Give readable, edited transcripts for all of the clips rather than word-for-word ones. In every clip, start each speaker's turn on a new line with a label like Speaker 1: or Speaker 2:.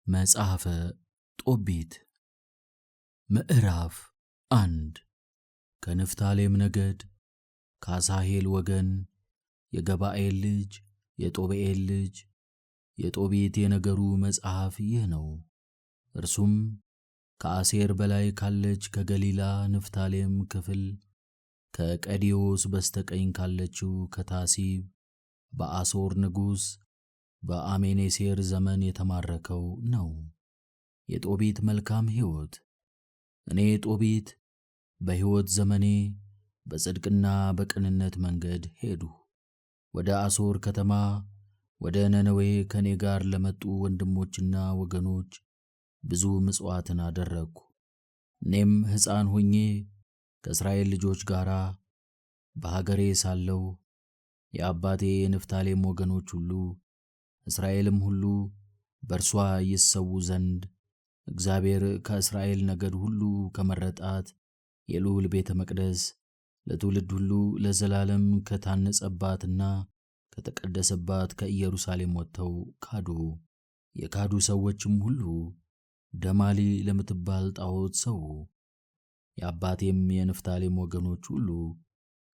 Speaker 1: መጽሐፈ ጦቢት ምዕራፍ 1 ከንፍታሌም ነገድ ከአሣሄል ወገን የገባኤል ልጅ የጦብኤል ልጅ የጦቢት የነገሩ መጽሐፍ ይህ ነው። እርሱም ከአሴር በላይ ካለች ከገሊላ ንፍታሌም ክፍል ከቀዲዮስ በስተቀኝ ካለችው ከታሲብ በአሦር ንጉሥ በአሜኔሴር ዘመን የተማረከው ነው። የጦቢት መልካም ሕይወት። እኔ ጦቢት በሕይወት ዘመኔ በጽድቅና በቅንነት መንገድ ሄድሁ። ወደ አሦር ከተማ ወደ ነነዌ ከኔ ጋር ለመጡ ወንድሞችና ወገኖች ብዙ ምጽዋትን አደረግሁ። እኔም ሕፃን ሆኜ ከእስራኤል ልጆች ጋር በሀገሬ ሳለሁ የአባቴ የንፍታሌም ወገኖች ሁሉ እስራኤልም ሁሉ በእርሷ ይሰዉ ዘንድ እግዚአብሔር ከእስራኤል ነገድ ሁሉ ከመረጣት የልዑል ቤተ መቅደስ ለትውልድ ሁሉ ለዘላለም ከታነጸባትና ከተቀደሰባት ከኢየሩሳሌም ወጥተው ካዱ። የካዱ ሰዎችም ሁሉ ደማሊ ለምትባል ጣዖት ሰዉ። የአባቴም የንፍታሌም ወገኖች ሁሉ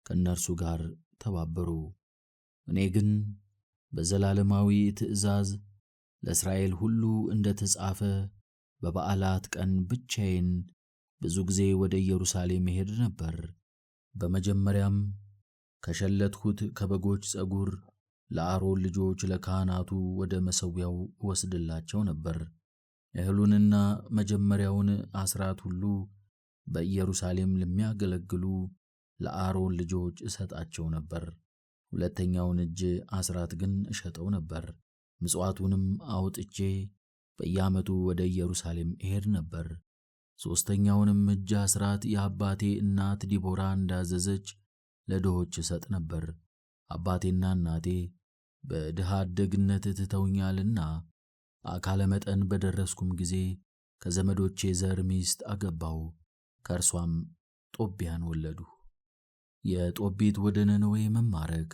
Speaker 1: ከእነርሱ ጋር ተባበሩ። እኔ ግን በዘላለማዊ ትእዛዝ ለእስራኤል ሁሉ እንደ ተጻፈ በበዓላት ቀን ብቻዬን ብዙ ጊዜ ወደ ኢየሩሳሌም እሄድ ነበር። በመጀመሪያም ከሸለትሁት ከበጎች ፀጉር ለአሮን ልጆች ለካህናቱ ወደ መሠዊያው እወስድላቸው ነበር። እህሉንና መጀመሪያውን አስራት ሁሉ በኢየሩሳሌም ለሚያገለግሉ ለአሮን ልጆች እሰጣቸው ነበር። ሁለተኛውን እጅ አስራት ግን እሸጠው ነበር። ምጽዋቱንም አውጥቼ በየዓመቱ ወደ ኢየሩሳሌም እሄድ ነበር። ሦስተኛውንም እጅ አስራት የአባቴ እናት ዲቦራ እንዳዘዘች ለድሆች እሰጥ ነበር። አባቴና እናቴ በድሃ አደግነት ትተውኛልና አካለ መጠን በደረስኩም ጊዜ ከዘመዶቼ ዘር ሚስት አገባሁ። ከእርሷም ጦቢያን ወለዱ። የጦቢት ወደ ነነዌ መማረክ።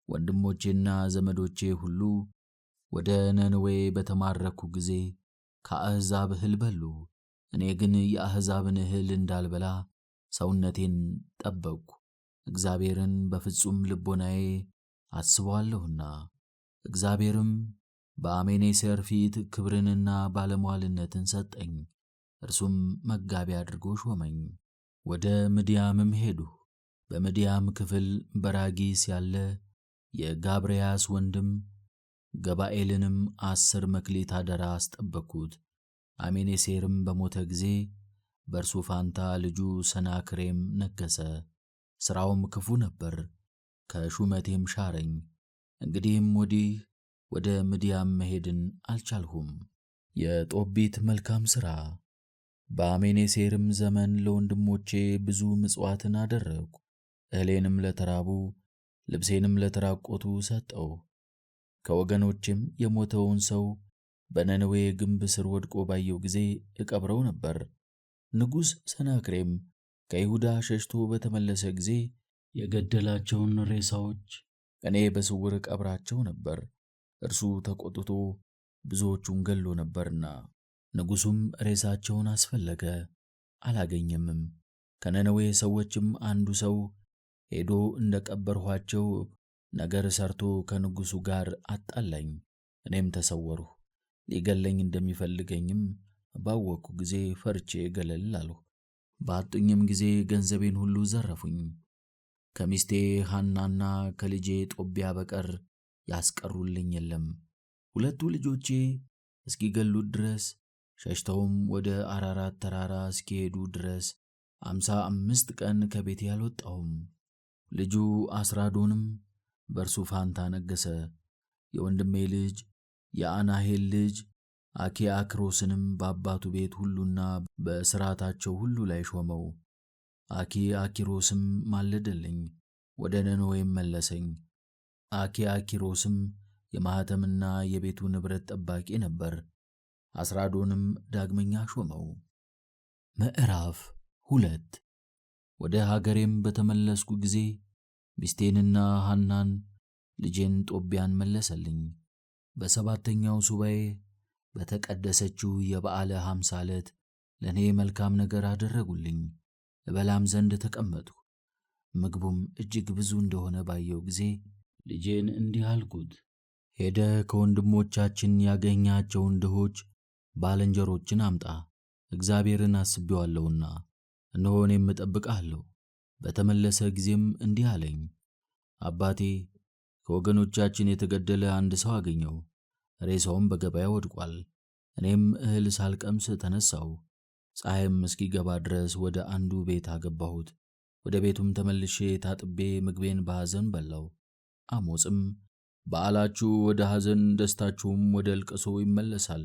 Speaker 1: ወንድሞቼና ዘመዶቼ ሁሉ ወደ ነነዌ በተማረኩ ጊዜ ከአሕዛብ እህል በሉ። እኔ ግን የአሕዛብን እህል እንዳልበላ ሰውነቴን ጠበቅሁ፣ እግዚአብሔርን በፍጹም ልቦናዬ አስበዋለሁና። እግዚአብሔርም በአሜኔሴር ፊት ክብርንና ባለሟልነትን ሰጠኝ። እርሱም መጋቢ አድርጎ ሾመኝ። ወደ ምድያምም ሄድሁ። በምድያም ክፍል በራጊስ ያለ የጋብርያስ ወንድም ገባኤልንም 10 መክሊት አደራ አስጠበቅሁት። አሜኔሴርም በሞተ ጊዜ በእርሱ ፋንታ ልጁ ሰናክሬም ነገሠ። ሥራውም ክፉ ነበር፣ ከሹመቴም ሻረኝ። እንግዲህም ወዲህ ወደ ምድያም መሄድን አልቻልሁም። የጦቢት መልካም ሥራ። በአሜኔሴርም ዘመን ለወንድሞቼ ብዙ ምጽዋትን አደረግሁ። እህሌንም ለተራቡ ልብሴንም ለተራቆቱ ሰጠው። ከወገኖቼም የሞተውን ሰው በነነዌ ግንብ ስር ወድቆ ባየው ጊዜ እቀብረው ነበር። ንጉሥ ሰናክሬም ከይሁዳ ሸሽቶ በተመለሰ ጊዜ የገደላቸውን ሬሳዎች እኔ በስውር እቀብራቸው ነበር። እርሱ ተቆጥቶ ብዙዎቹን ገሎ ነበርና። ንጉሡም ሬሳቸውን አስፈለገ፣ አላገኘምም። ከነነዌ ሰዎችም አንዱ ሰው ሄዶ እንደ ቀበርኋቸው ነገር ሰርቶ ከንጉሡ ጋር አጣላኝ። እኔም ተሰወርሁ። ሊገለኝ እንደሚፈልገኝም ባወቅሁ ጊዜ ፈርቼ ገለል አልሁ። ባጡኝም ጊዜ ገንዘቤን ሁሉ ዘረፉኝ። ከሚስቴ ሐናና ከልጄ ጦቢያ በቀር ያስቀሩልኝ የለም። ሁለቱ ልጆቼ እስኪገሉት ድረስ ሸሽተውም ወደ አራራት ተራራ እስኪሄዱ ድረስ 55 ቀን ከቤቴ አልወጣሁም። ልጁ አስራዶንም በእርሱ ፋንታ ነገሠ። የወንድሜ ልጅ የአናሄል ልጅ አኪአክሮስንም በአባቱ ቤት ሁሉና በሥርዓታቸው ሁሉ ላይ ሾመው። አኪአኪሮስም ማለደልኝ፣ ወደ ነነዌም መለሰኝ። አኪአኪሮስም የማኅተምና የቤቱ ንብረት ጠባቂ ነበር። አስራዶንም ዳግመኛ ሾመው። ምዕራፍ 2 ወደ ሀገሬም በተመለስኩ ጊዜ ሚስቴንና ሐናን ልጄን ጦቢያን መለሰልኝ። በሰባተኛው ሱባኤ በተቀደሰችው የበዓለ ሐምሳ ዕለት ለእኔ መልካም ነገር አደረጉልኝ። እበላም ዘንድ ተቀመጥሁ። ምግቡም እጅግ ብዙ እንደሆነ ባየው ጊዜ ልጄን እንዲህ አልኩት፣ ሄደህ ከወንድሞቻችን ያገኛቸውን ድሆች ባልንጀሮችን አምጣ፣ እግዚአብሔርን አስቤዋለሁና እነሆ እኔም እጠብቅሃለሁ። በተመለሰ ጊዜም እንዲህ አለኝ፣ አባቴ ከወገኖቻችን የተገደለ አንድ ሰው አገኘሁ፣ ሬሳውም በገበያ ወድቋል። እኔም እህል ሳልቀምስ ተነሳሁ፣ ፀሐይም እስኪገባ ድረስ ወደ አንዱ ቤት አገባሁት። ወደ ቤቱም ተመልሼ ታጥቤ ምግቤን በሐዘን በላሁ። አሞጽም በዓላችሁ ወደ ሐዘን ደስታችሁም ወደ ልቅሶ ይመለሳል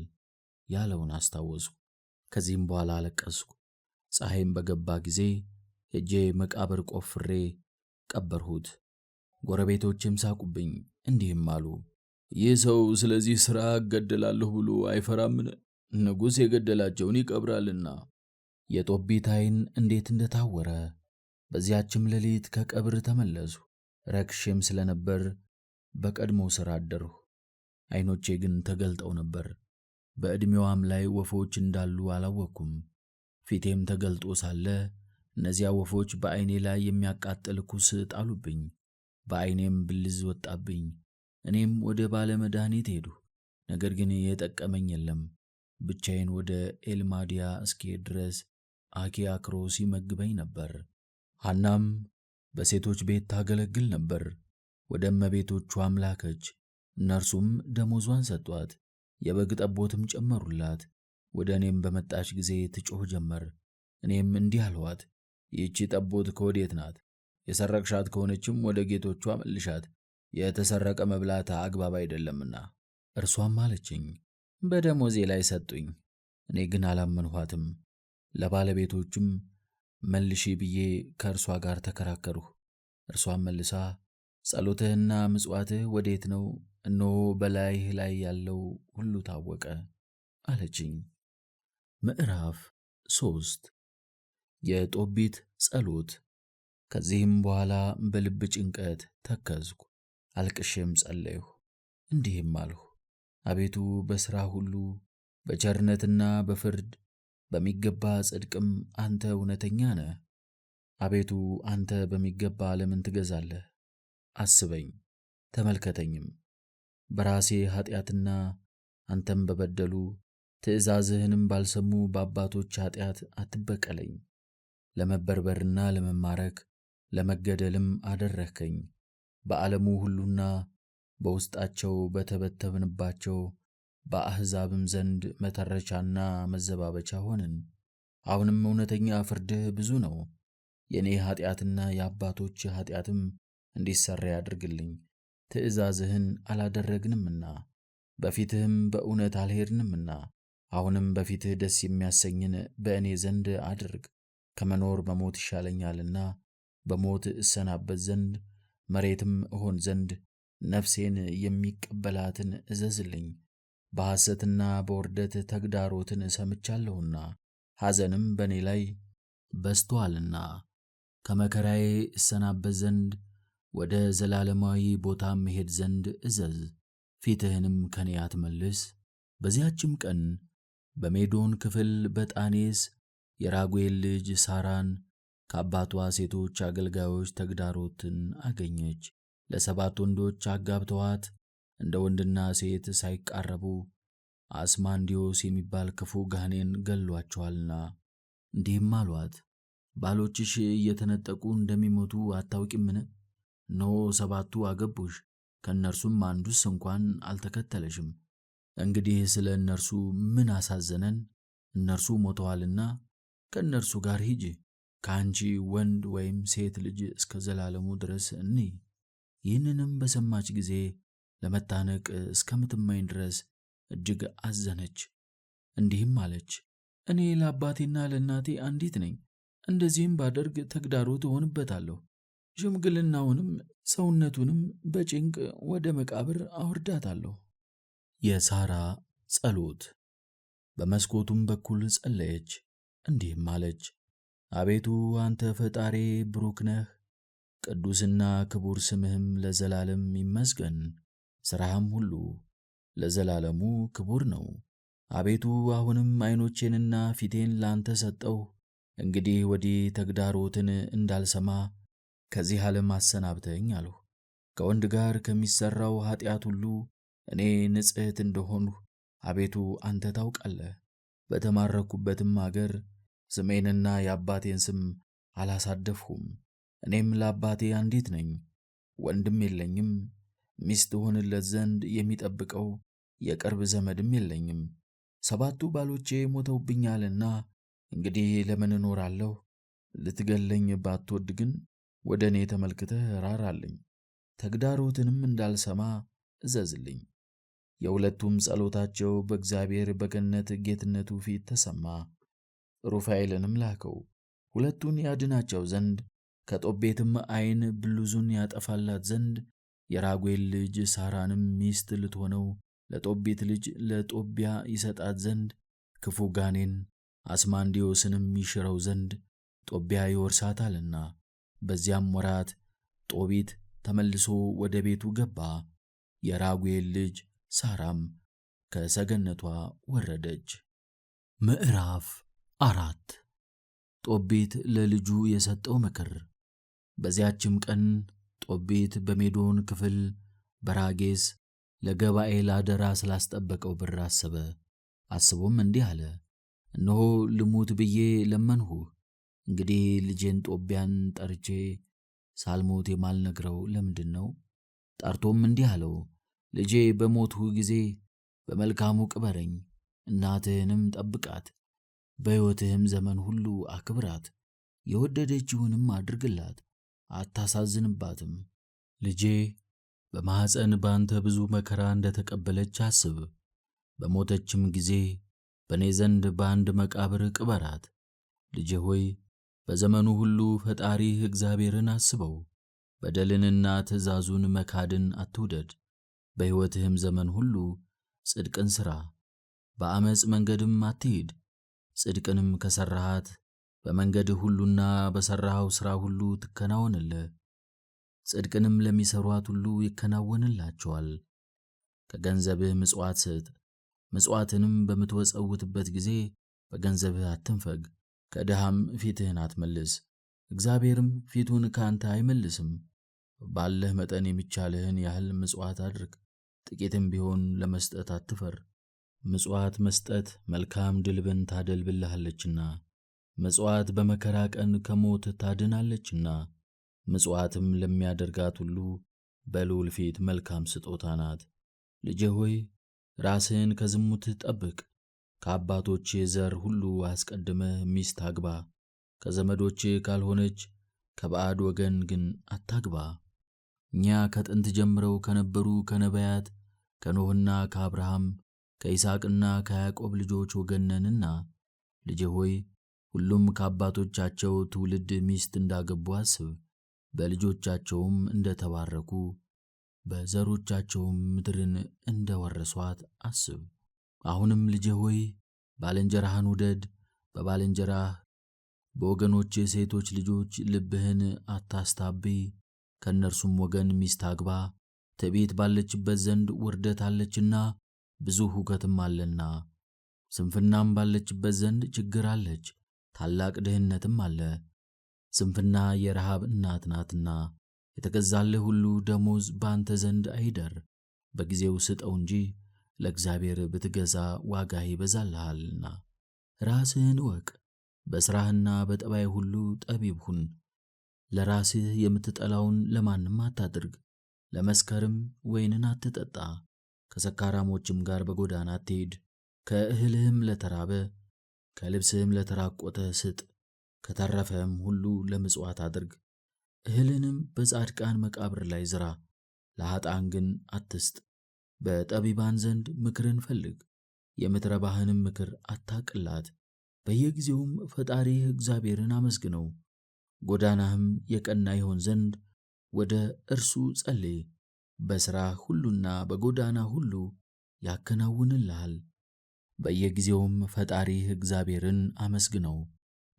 Speaker 1: ያለውን አስታወስኩ። ከዚህም በኋላ አለቀስኩ። ፀሐይም በገባ ጊዜ ሄጄ መቃብር ቆፍሬ ቀበርሁት። ጎረቤቶቼም ሳቁብኝ፣ እንዲህም አሉ፣ ይህ ሰው ስለዚህ ሥራ እገደላለሁ ብሎ አይፈራምን? ንጉሥ የገደላቸውን ይቀብራልና። የጦቢት ዓይን እንዴት እንደታወረ! በዚያችም ሌሊት ከቀብር ተመለሱ። ረክሼም ስለነበር በቀድሞ ሥራ አደርሁ። ዓይኖቼ ግን ተገልጠው ነበር። በዕድሜዋም ላይ ወፎች እንዳሉ አላወቅኩም። ፊቴም ተገልጦ ሳለ እነዚያ ወፎች በዓይኔ ላይ የሚያቃጥል ኩስ ጣሉብኝ። በዓይኔም ብልዝ ወጣብኝ። እኔም ወደ ባለ መድኃኒት ሄድሁ፣ ነገር ግን የጠቀመኝ የለም። ብቻዬን ወደ ኤልማድያ እስክሄድ ድረስ አኪያክሮስ ይመግበኝ ነበር። ሐናም በሴቶች ቤት ታገለግል ነበር። ወደ እመቤቶቿም ላከች፣ እነርሱም ደሞዟን ሰጧት፣ የበግ ጠቦትም ጨመሩላት። ወደ እኔም በመጣች ጊዜ ትጮኽ ጀመር። እኔም እንዲህ አልኋት፣ ይህቺ ጠቦት ከወዴት ናት? የሰረቅሻት ከሆነችም ወደ ጌቶቿ መልሻት፣ የተሰረቀ መብላት አግባብ አይደለምና። እርሷም አለችኝ፣ በደሞዜ ላይ ሰጡኝ። እኔ ግን አላመንኋትም። ለባለቤቶቹም መልሺ ብዬ ከእርሷ ጋር ተከራከርሁ። እርሷም መልሳ ጸሎትህና ምጽዋትህ ወዴት ነው? እነሆ በላይህ ላይ ያለው ሁሉ ታወቀ አለችኝ። ምዕራፍ 3 የጦቢት ጸሎት። ከዚህም በኋላ በልብ ጭንቀት ተከዝኩ፣ አልቅሼም ጸለይሁ፣ እንዲህም አልሁ፣ አቤቱ በሥራ ሁሉ በቸርነትና በፍርድ በሚገባ ጽድቅም አንተ እውነተኛ ነህ። አቤቱ አንተ በሚገባ ዓለምን ትገዛለህ። አስበኝ ተመልከተኝም። በራሴ ኃጢአትና አንተም በበደሉ ትእዛዝህንም ባልሰሙ በአባቶች ኃጢአት አትበቀለኝ። ለመበርበርና ለመማረክ ለመገደልም አደረግከኝ። በዓለሙ ሁሉና በውስጣቸው በተበተብንባቸው በአሕዛብም ዘንድ መተረቻና መዘባበቻ ሆንን። አሁንም እውነተኛ ፍርድህ ብዙ ነው። የእኔ ኃጢአትና የአባቶች ኃጢአትም እንዲሰረይ አድርግልኝ። ትእዛዝህን አላደረግንምና በፊትህም በእውነት አልሄድንምና። አሁንም በፊትህ ደስ የሚያሰኝን በእኔ ዘንድ አድርግ። ከመኖር መሞት ይሻለኛልና በሞት እሰናበት ዘንድ መሬትም እሆን ዘንድ ነፍሴን የሚቀበላትን እዘዝልኝ። በሐሰትና በውርደት ተግዳሮትን ሰምቻለሁና ሐዘንም በእኔ ላይ በዝቶአልና። ከመከራዬ እሰናበት ዘንድ ወደ ዘላለማዊ ቦታም መሄድ ዘንድ እዘዝ። ፊትህንም ከኔ አትመልስ። በዚያችም ቀን በሜዶን ክፍል በጣኔስ የራጉኤል ልጅ ሳራን ከአባቷ ሴቶች አገልጋዮች ተግዳሮትን አገኘች። ለ7 ወንዶች አጋብተዋት እንደ ወንድና ሴት ሳይቃረቡ አስማንዲዮስ የሚባል ክፉ ጋኔን ገሏቸዋልና። እንዲህም አሏት፣ ባሎችሽ እየተነጠቁ እንደሚሞቱ አታውቂምን? እነሆ 7ቱ አገቡሽ፣ ከእነርሱም አንዱስ እንኳን አልተከተለሽም። እንግዲህ ስለ እነርሱ ምን አሳዘነን? እነርሱ ሞተዋልና ከእነርሱ ጋር ሂጂ። ከአንቺ ወንድ ወይም ሴት ልጅ እስከ ዘላለሙ ድረስ እንይ። ይህንንም በሰማች ጊዜ ለመታነቅ እስከምትመኝ ድረስ እጅግ አዘነች። እንዲህም አለች፣ እኔ ለአባቴና ለእናቴ አንዲት ነኝ። እንደዚህም ባደርግ ተግዳሮት እሆንበታለሁ። ሽምግልናውንም ሰውነቱንም በጭንቅ ወደ መቃብር አወርዳታለሁ። የሳራ ጸሎት። በመስኮቱም በኩል ጸለየች፣ እንዲህም አለች፣ አቤቱ አንተ ፈጣሬ ብሩክ ነህ፣ ቅዱስና ክቡር ስምህም ለዘላለም ይመስገን። ሥራህም ሁሉ ለዘላለሙ ክቡር ነው። አቤቱ አሁንም ዓይኖቼንና ፊቴን ላንተ ሰጠው። እንግዲህ ወዲህ ተግዳሮትን እንዳልሰማ ከዚህ ዓለም አሰናብተኝ አልሁ። ከወንድ ጋር ከሚሠራው ኀጢአት ሁሉ እኔ ንጽሕት እንደሆንሁ አቤቱ አንተ ታውቃለህ። በተማረኩበትም አገር ስሜንና የአባቴን ስም አላሳደፍሁም። እኔም ለአባቴ አንዲት ነኝ፣ ወንድም የለኝም፣ ሚስት እሆንለት ዘንድ የሚጠብቀው የቅርብ ዘመድም የለኝም። 7ቱ ባሎቼ ሞተውብኛልና እንግዲህ ለምን እኖራለሁ? ልትገለኝ ባትወድ ግን ወደ እኔ ተመልክተህ ራራልኝ፣ ተግዳሮትንም እንዳልሰማ እዘዝልኝ። የሁለቱም ጸሎታቸው በእግዚአብሔር በገነት ጌትነቱ ፊት ተሰማ። ሩፋኤልንም ላከው ሁለቱን ያድናቸው ዘንድ ከጦቤትም ዓይን ብልዙን ያጠፋላት ዘንድ የራጉኤል ልጅ ሳራንም ሚስት ልትሆነው ለጦቤት ልጅ ለጦቢያ ይሰጣት ዘንድ ክፉ ጋኔን አስማንዲዮስንም ይሽረው ዘንድ ጦቢያ ይወርሳታልና። በዚያም ወራት ጦቢት ተመልሶ ወደ ቤቱ ገባ። የራጉኤል ልጅ ሳራም ከሰገነቷ ወረደች። ምዕራፍ 4 ጦቢት ለልጁ የሰጠው ምክር። በዚያችም ቀን ጦቢት በሜዶን ክፍል በራጌስ ለገባኤል አደራ ስላስጠበቀው ብር አሰበ። አስቦም እንዲህ አለ፣ እነሆ ልሙት ብዬ ለመንሁህ። እንግዲህ ልጄን ጦቢያን ጠርቼ ሳልሞት የማልነግረው ለምንድን ነው? ጠርቶም እንዲህ አለው፣ ልጄ በሞትሁ ጊዜ በመልካሙ ቅበረኝ፣ እናትህንም ጠብቃት፣ በሕይወትህም ዘመን ሁሉ አክብራት፣ የወደደችውንም አድርግላት፣ አታሳዝንባትም። ልጄ በማኅፀን ባንተ ብዙ መከራ እንደተቀበለች አስብ። በሞተችም ጊዜ በእኔ ዘንድ በአንድ መቃብር ቅበራት። ልጄ ሆይ በዘመኑ ሁሉ ፈጣሪህ እግዚአብሔርን አስበው። በደልንና ትእዛዙን መካድን አትውደድ። በሕይወትህም ዘመን ሁሉ ጽድቅን ሥራ፣ በዓመፅ መንገድም አትሂድ። ጽድቅንም ከሠራሃት በመንገድህ ሁሉና በሠራኸው ሥራ ሁሉ ትከናወንልህ። ጽድቅንም ለሚሠሯት ሁሉ ይከናወንላቸዋል። ከገንዘብህ ምጽዋት ስጥ። ምጽዋትንም በምትወጸውትበት ጊዜ በገንዘብህ አትንፈግ፣ ከድሃም ፊትህን አትመልስ። እግዚአብሔርም ፊቱን ከአንተ አይመልስም። ባለህ መጠን የሚቻልህን ያህል ምጽዋት አድርግ፣ ጥቂትም ቢሆን ለመስጠት አትፈር። ምጽዋት መስጠት መልካም ድልብን ታደልብልሃለችና፣ ምጽዋት በመከራ ቀን ከሞት ታድናለችና። ምጽዋትም ለሚያደርጋት ሁሉ በልዑል ፊት መልካም ስጦታ ናት። ልጄ ሆይ ራስህን ከዝሙት ጠብቅ። ከአባቶች ዘር ሁሉ አስቀድመህ ሚስት አግባ። ከዘመዶች ካልሆነች ከባዕድ ወገን ግን አታግባ። እኛ ከጥንት ጀምረው ከነበሩ ከነቢያት ከኖህና ከአብርሃም ከይስሐቅና ከያዕቆብ ልጆች ወገን ነንና። ልጄ ሆይ ሁሉም ከአባቶቻቸው ትውልድ ሚስት እንዳገቡ አስብ። በልጆቻቸውም እንደተባረኩ በዘሮቻቸውም ምድርን እንደወረሷት አስብ። አሁንም ልጄ ሆይ ባልንጀራህን ውደድ። በባልንጀራህ በወገኖች ሴቶች ልጆች ልብህን አታስታብይ። ከእነርሱም ወገን ሚስት አግባ። ትዕቢት ባለችበት ዘንድ ውርደት አለችና ብዙ ሁከትም አለና። ስንፍናም ባለችበት ዘንድ ችግር አለች፣ ታላቅ ድህነትም አለ። ስንፍና የረሃብ እናት ናትና። የተገዛልህ ሁሉ ደሞዝ በአንተ ዘንድ አይደር። በጊዜው ስጠው እንጂ ለእግዚአብሔር ብትገዛ ዋጋህ ይበዛልሃልና። ራስህን እወቅ፣ በሥራህና በጠባይ ሁሉ ጠቢብ ሁን። ለራስህ የምትጠላውን ለማንም አታድርግ። ለመስከርም ወይንን አትጠጣ፣ ከሰካራሞችም ጋር በጎዳና አትሂድ። ከእህልህም ለተራበ ከልብስህም ለተራቆተ ስጥ። ከተረፈህም ሁሉ ለምጽዋት አድርግ። እህልንም በጻድቃን መቃብር ላይ ዝራ፣ ለኃጥአን ግን አትስጥ። በጠቢባን ዘንድ ምክርን ፈልግ፣ የምትረባህንም ምክር አታቅላት። በየጊዜውም ፈጣሪህ እግዚአብሔርን አመስግነው። ጎዳናህም የቀና ይሆን ዘንድ ወደ እርሱ ጸልይ። በሥራህ ሁሉና በጎዳና ሁሉ ያከናውንልሃል። በየጊዜውም ፈጣሪህ እግዚአብሔርን አመስግነው።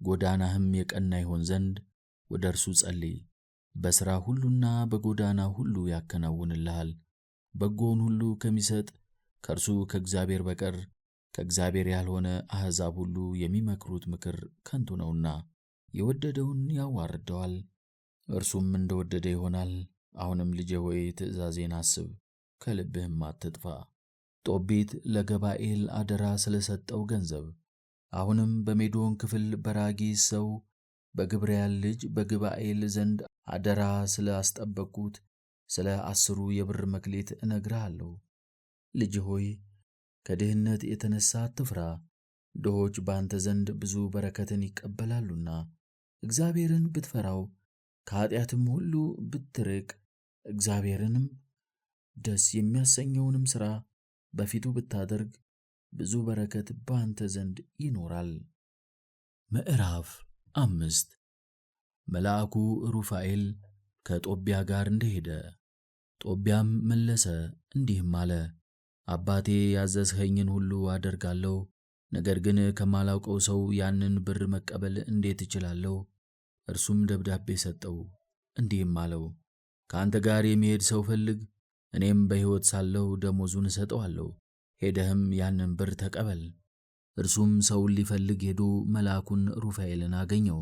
Speaker 1: ጎዳናህም የቀና ይሆን ዘንድ ወደ እርሱ ጸልይ። በሥራ ሁሉና በጎዳና ሁሉ ያከናውንልሃል። በጎውን ሁሉ ከሚሰጥ ከእርሱ ከእግዚአብሔር በቀር ከእግዚአብሔር ያልሆነ አሕዛብ ሁሉ የሚመክሩት ምክር ከንቱ ነውና የወደደውን ያዋርደዋል፣ እርሱም እንደወደደ ይሆናል። አሁንም ልጄ ሆይ ትእዛዜን አስብ፣ ከልብህም አትጥፋ። ጦቢት ለገባኤል አደራ ስለሰጠው ገንዘብ። አሁንም በሜዶን ክፍል በራጊስ ሰው በግብርያል ልጅ በገባኤል ዘንድ አደራ ስላስጠበቅኩት ስለ 10 የብር መክሊት እነግርሃለሁ። ልጅ ሆይ ከድህነት የተነሳ አትፍራ፣ ድሆች በአንተ ዘንድ ብዙ በረከትን ይቀበላሉና። እግዚአብሔርን ብትፈራው ከኃጢአትም ሁሉ ብትርቅ እግዚአብሔርንም ደስ የሚያሰኘውንም ሥራ በፊቱ ብታደርግ ብዙ በረከት በአንተ ዘንድ ይኖራል። ምዕራፍ 5 መልአኩ ሩፋኤል ከጦቢያ ጋር እንደሄደ። ጦቢያም መለሰ እንዲህም አለ፣ አባቴ ያዘዝኸኝን ሁሉ አደርጋለሁ። ነገር ግን ከማላውቀው ሰው ያንን ብር መቀበል እንዴት እችላለሁ? እርሱም ደብዳቤ ሰጠው፣ እንዲህም አለው፣ ከአንተ ጋር የሚሄድ ሰው ፈልግ፣ እኔም በሕይወት ሳለሁ ደሞዙን እሰጠዋለሁ። ሄደህም ያንን ብር ተቀበል። እርሱም ሰውን ሊፈልግ ሄዶ መልአኩን ሩፋኤልን አገኘው።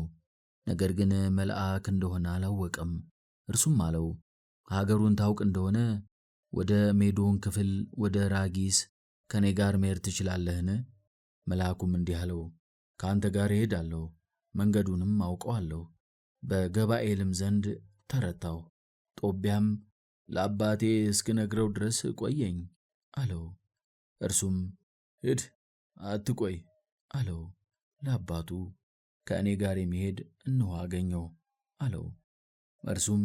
Speaker 1: ነገር ግን መልአክ እንደሆነ አላወቀም። እርሱም አለው፣ ሀገሩን ታውቅ እንደሆነ ወደ ሜዶን ክፍል ወደ ራጊስ ከኔ ጋር መሄድ ትችላለህን? መልአኩም እንዲህ አለው፣ ከአንተ ጋር እሄዳለሁ፣ መንገዱንም አውቀዋለሁ። በገባኤልም ዘንድ ተረታው። ጦቢያም ለአባቴ እስክነግረው ድረስ ቆየኝ አለው። እርሱም ሂድ አትቆይ አለው። ለአባቱ ከእኔ ጋር የሚሄድ እነሆ አገኘው አለው። እርሱም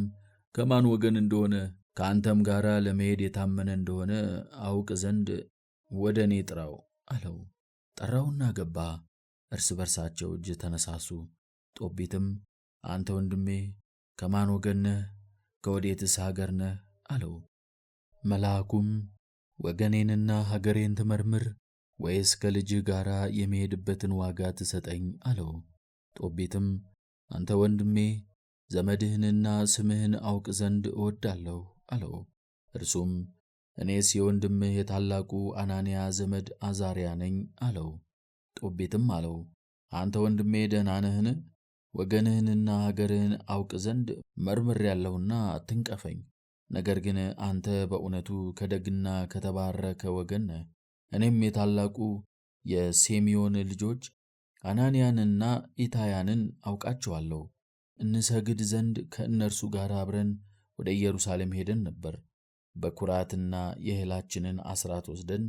Speaker 1: ከማን ወገን እንደሆነ ከአንተም ጋር ለመሄድ የታመነ እንደሆነ አውቅ ዘንድ ወደ እኔ ጥራው አለው። ጠራውና ገባ። እርስ በርሳቸው እጅ ተነሳሱ። ጦቢትም አንተ ወንድሜ ከማን ወገን ነህ? ከወዴትስ ሀገር ነህ? አለው። መልአኩም ወገኔንና ሀገሬን ትመርምር ወይስ ከልጅህ ጋር የሚሄድበትን ዋጋ ትሰጠኝ አለው። ጦቢትም አንተ ወንድሜ ዘመድህንና ስምህን አውቅ ዘንድ እወዳለሁ አለው። እርሱም እኔስ የወንድምህ የታላቁ አናንያ ዘመድ አዛርያ ነኝ አለው። ጦቢትም አለው፣ አንተ ወንድሜ ደህና ነህን? ወገንህንና ሀገርህን አውቅ ዘንድ መርምሬአለሁና አትንቀፈኝ። ነገር ግን አንተ በእውነቱ ከደግና ከተባረከ ወገን ነህ። እኔም የታላቁ የሴሚዮን ልጆች አናንያንና ኢታያንን አውቃቸዋለሁ። እንሰግድ ዘንድ ከእነርሱ ጋር አብረን ወደ ኢየሩሳሌም ሄደን ነበር፣ በኩራትና የእህላችንን አስራት ወስደን።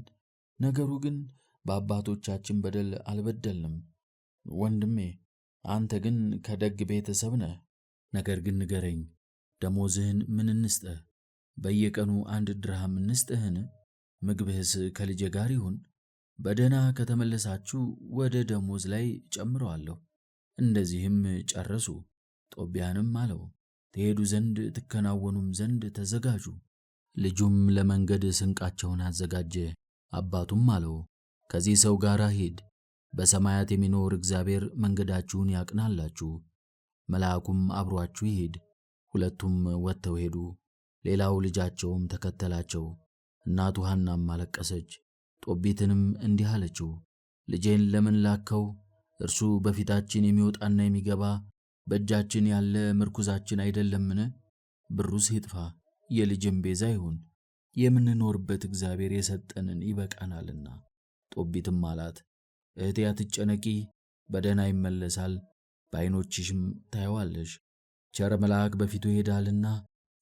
Speaker 1: ነገሩ ግን በአባቶቻችን በደል አልበደልንም። ወንድሜ አንተ ግን ከደግ ቤተሰብ ነህ። ነገር ግን ንገረኝ፣ ደሞዝህን ምን እንስጥህ? በየቀኑ 1 ድርሃም እንስጥህን? ምግብህስ ከልጄ ጋር ይሁን። በደህና ከተመለሳችሁ ወደ ደሞዝ ላይ ጨምረዋለሁ። እንደዚህም ጨረሱ። ጦቢያንም አለው፣ ትሄዱ ዘንድ ትከናወኑም ዘንድ ተዘጋጁ። ልጁም ለመንገድ ስንቃቸውን አዘጋጀ። አባቱም አለው፣ ከዚህ ሰው ጋር ሂድ፣ በሰማያት የሚኖር እግዚአብሔር መንገዳችሁን ያቅናላችሁ። መልአኩም አብሮአችሁ ይሂድ። ሁለቱም ወጥተው ሄዱ። ሌላው ልጃቸውም ተከተላቸው። እናቱ ሐናም አለቀሰች። ጦቢትንም እንዲህ አለችው፣ ልጄን ለምን ላከው? እርሱ በፊታችን የሚወጣና የሚገባ በእጃችን ያለ ምርኩዛችን አይደለምን? ብሩስ ይጥፋ፣ የልጅም ቤዛ ይሁን። የምንኖርበት እግዚአብሔር የሰጠንን ይበቃናልና። ጦቢትም አላት፣ እህቴ አትጨነቂ፣ በደህና ይመለሳል፣ በዓይኖችሽም ታየዋለሽ። ቸር መልአክ በፊቱ ይሄዳልና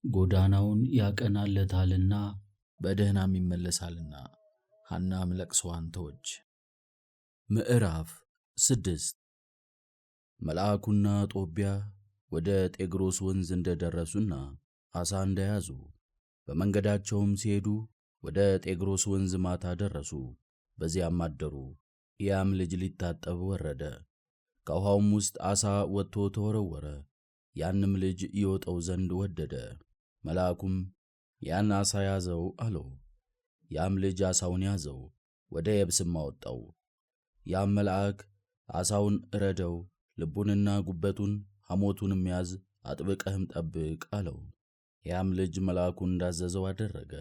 Speaker 1: ጎዳናውን ያቀናለታልና በደህናም ይመለሳልና። ሐናም ለቅሶዋን ተወች። ምዕራፍ 6 መልአኩና ጦቢያ ወደ ጤግሮስ ወንዝ እንደደረሱና ዓሣ እንደያዙ በመንገዳቸውም ሲሄዱ ወደ ጤግሮስ ወንዝ ማታ ደረሱ። በዚያም አደሩ። ያም ልጅ ሊታጠብ ወረደ። ከውኃውም ውስጥ ዓሣ ወጥቶ ተወረወረ። ያንም ልጅ ይወጣው ዘንድ ወደደ። መልአኩም ያን ዓሣ ያዘው አለው። ያም ልጅ ዓሣውን ያዘው፣ ወደ የብስም አወጣው። ያም መልአክ ዓሣውን እረደው፣ ልቡንና ጉበቱን ሐሞቱንም ያዝ፣ አጥብቀህም ጠብቅ አለው። ያም ልጅ መልአኩ እንዳዘዘው አደረገ።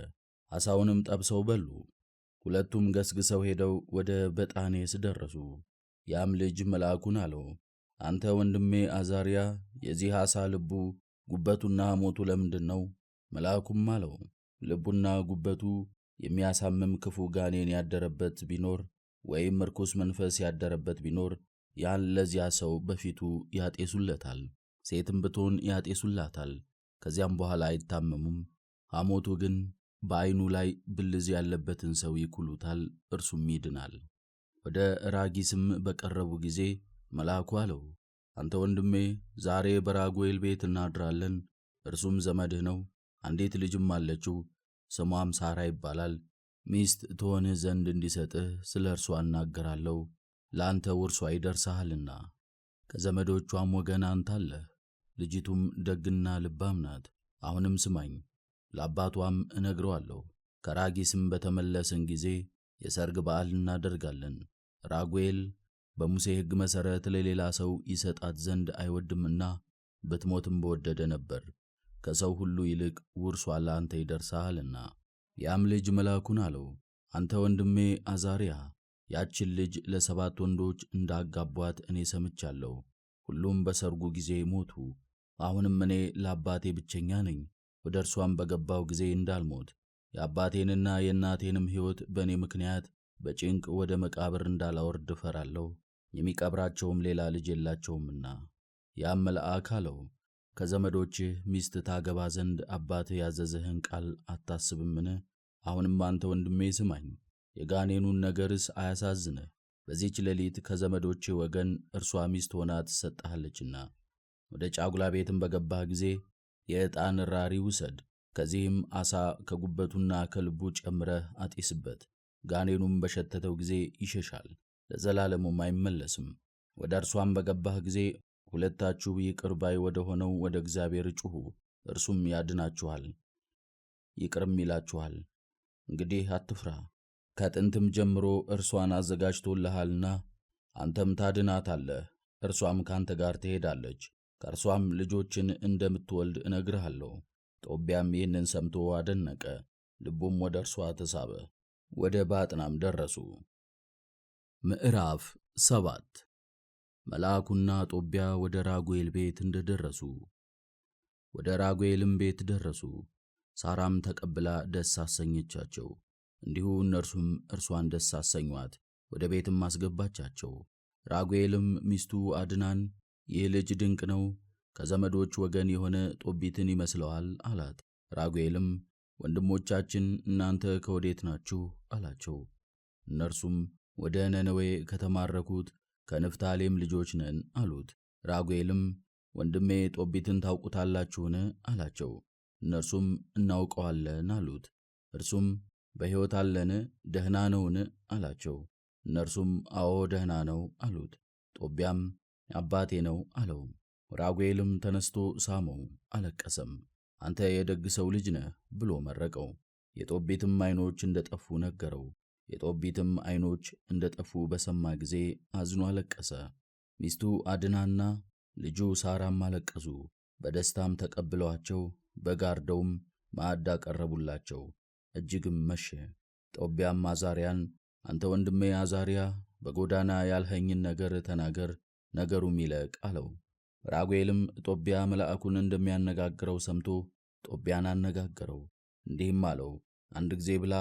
Speaker 1: ዓሣውንም ጠብሰው በሉ። ሁለቱም ገስግሰው ሄደው ወደ በጣኔስ ደረሱ። ያም ልጅ መልአኩን አለው፣ አንተ ወንድሜ አዛርያ፣ የዚህ ዓሣ ልቡ ጉበቱና ሐሞቱ ለምንድን ነው? መልአኩም አለው፣ ልቡና ጉበቱ የሚያሳምም ክፉ ጋኔን ያደረበት ቢኖር ወይም ርኩስ መንፈስ ያደረበት ቢኖር ያን ለዚያ ሰው በፊቱ ያጤሱለታል። ሴትም ብትሆን ያጤሱላታል። ከዚያም በኋላ አይታመሙም። ሐሞቱ ግን በዓይኑ ላይ ብልዝ ያለበትን ሰው ይኩሉታል፣ እርሱም ይድናል። ወደ ራጊስም በቀረቡ ጊዜ መልአኩ አለው፣ አንተ ወንድሜ ዛሬ በራጉኤል ቤት እናድራለን። እርሱም ዘመድህ ነው። አንዲት ልጅም አለችው፣ ስሟም ሳራ ይባላል። ሚስት ትሆንህ ዘንድ እንዲሰጥህ ስለ እርሷ እናገራለሁ፣ ለአንተ ውርሷ ይደርሳሃልና። ከዘመዶቿም ወገን አንተ አለህ። ልጅቱም ደግና ልባም ናት። አሁንም ስማኝ፣ ለአባቷም እነግረዋለሁ። ከራጊስም በተመለስን ጊዜ የሰርግ በዓል እናደርጋለን። ራጉኤል በሙሴ ሕግ መሠረት ለሌላ ሰው ይሰጣት ዘንድ አይወድምና ብትሞትም በወደደ ነበር። ከሰው ሁሉ ይልቅ ውርሷ ለአንተ ይደርሳልና። ያም ልጅ መልአኩን አለው፣ አንተ ወንድሜ አዛርያ፣ ያችን ልጅ ለ7 ወንዶች እንዳጋቧት እኔ ሰምቻለሁ። ሁሉም በሰርጉ ጊዜ ሞቱ። አሁንም እኔ ለአባቴ ብቸኛ ነኝ። ወደ እርሷም በገባው ጊዜ እንዳልሞት የአባቴንና የእናቴንም ሕይወት በእኔ ምክንያት በጭንቅ ወደ መቃብር እንዳላወርድ እፈራለሁ። የሚቀብራቸውም ሌላ ልጅ የላቸውምና። ያም መልአክ አለው፣ ከዘመዶችህ ሚስት ታገባ ዘንድ አባትህ ያዘዘህን ቃል አታስብምን? አሁንም አንተ ወንድሜ ስማኝ፣ የጋኔኑን ነገርስ አያሳዝንህ። በዚህች ሌሊት ከዘመዶችህ ወገን እርሷ ሚስት ሆና ትሰጥሃለችና። ወደ ጫጉላ ቤትም በገባህ ጊዜ የዕጣን ራሪ ውሰድ። ከዚህም ዓሣ ከጉበቱና ከልቡ ጨምረህ አጢስበት። ጋኔኑም በሸተተው ጊዜ ይሸሻል፣ ለዘላለሙም አይመለስም። ወደ እርሷም በገባህ ጊዜ ሁለታችሁ ይቅር ባይ ወደ ሆነው ወደ እግዚአብሔር ጩኹ፣ እርሱም ያድናችኋል፣ ይቅርም ይላችኋል። እንግዲህ አትፍራ፣ ከጥንትም ጀምሮ እርሷን አዘጋጅቶልሃልና። አንተም ታድናታለህ፣ እርሷም ካንተ ጋር ትሄዳለች፣ ከእርሷም ልጆችን እንደምትወልድ እነግርሃለሁ። ጦቢያም ይህንን ሰምቶ አደነቀ፣ ልቡም ወደ እርሷ ተሳበ። ወደ ባጥናም ደረሱ። ምዕራፍ 7 መልአኩና ጦቢያ ወደ ራጉኤል ቤት እንደደረሱ። ወደ ራጉኤልም ቤት ደረሱ። ሳራም ተቀብላ ደስ አሰኘቻቸው። እንዲሁ እነርሱም እርሷን ደስ አሰኟት፣ ወደ ቤትም አስገባቻቸው። ራጉኤልም ሚስቱ አድናን ይህ ልጅ ድንቅ ነው፣ ከዘመዶች ወገን የሆነ ጦቢትን ይመስለዋል አላት። ራጉኤልም ወንድሞቻችን እናንተ ከወዴት ናችሁ አላቸው። እነርሱም ወደ ነነዌ ከተማረኩት ከንፍታሌም ልጆች ነን አሉት። ራጉኤልም ወንድሜ ጦቢትን ታውቁታላችሁን አላቸው። እነርሱም እናውቀዋለን አሉት። እርሱም በሕይወት አለን? ደህና ነውን አላቸው። እነርሱም አዎ ደህና ነው አሉት። ጦቢያም አባቴ ነው አለው። ራጉኤልም ተነስቶ ሳመው፣ አለቀሰም። አንተ የደግ ሰው ልጅ ነህ ብሎ መረቀው። የጦቢትም ዓይኖች እንደጠፉ ነገረው። የጦቢትም ዓይኖች እንደጠፉ በሰማ ጊዜ አዝኖ አለቀሰ። ሚስቱ አድናና ልጁ ሳራም አለቀሱ። በደስታም ተቀብለዋቸው በጋርደውም ማዕድ አቀረቡላቸው። እጅግም መሸ። ጦቢያም አዛርያን አንተ ወንድሜ አዛርያ በጎዳና ያልኸኝን ነገር ተናገር፣ ነገሩም ይለቅ አለው። ራጉኤልም ጦቢያ መልአኩን እንደሚያነጋግረው ሰምቶ ጦቢያን አነጋገረው፣ እንዲህም አለው፣ አንድ ጊዜ ብላ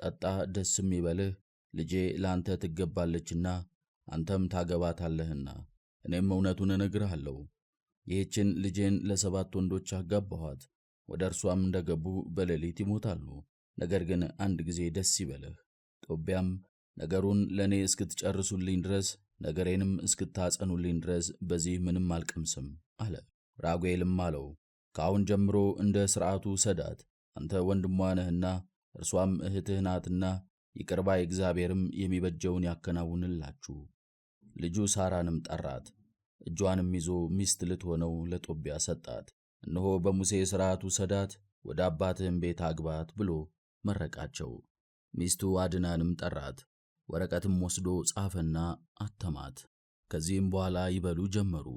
Speaker 1: ጠጣ፣ ደስም ይበልህ። ልጄ ለአንተ ትገባለችና አንተም ታገባታለህና። እኔም እውነቱን እነግርሃለሁ፣ ይህችን ልጄን ለ7 ወንዶች አጋባኋት። ወደ እርሷም እንደገቡ በሌሊት ይሞታሉ። ነገር ግን አንድ ጊዜ ደስ ይበልህ። ጦቢያም ነገሩን ለእኔ እስክትጨርሱልኝ ድረስ ነገሬንም እስክታጸኑልኝ ድረስ በዚህ ምንም አልቀምስም አለ። ራጉኤልም አለው፣ ከአሁን ጀምሮ እንደ ሥርዓቱ ሰዳት፣ አንተ ወንድሟ ነህና እርሷም እህትህ ናትና፣ ይቅር ባይ እግዚአብሔርም የሚበጀውን ያከናውንላችሁ። ልጁ ሳራንም ጠራት፣ እጇንም ይዞ ሚስት ልትሆነው ለጦቢያ ሰጣት። እነሆ በሙሴ ሥርዓቱ ሰዳት፣ ወደ አባትህም ቤት አግባት ብሎ መረቃቸው። ሚስቱ አድናንም ጠራት፣ ወረቀትም ወስዶ ጻፈና አተማት። ከዚህም በኋላ ይበሉ ጀመሩ።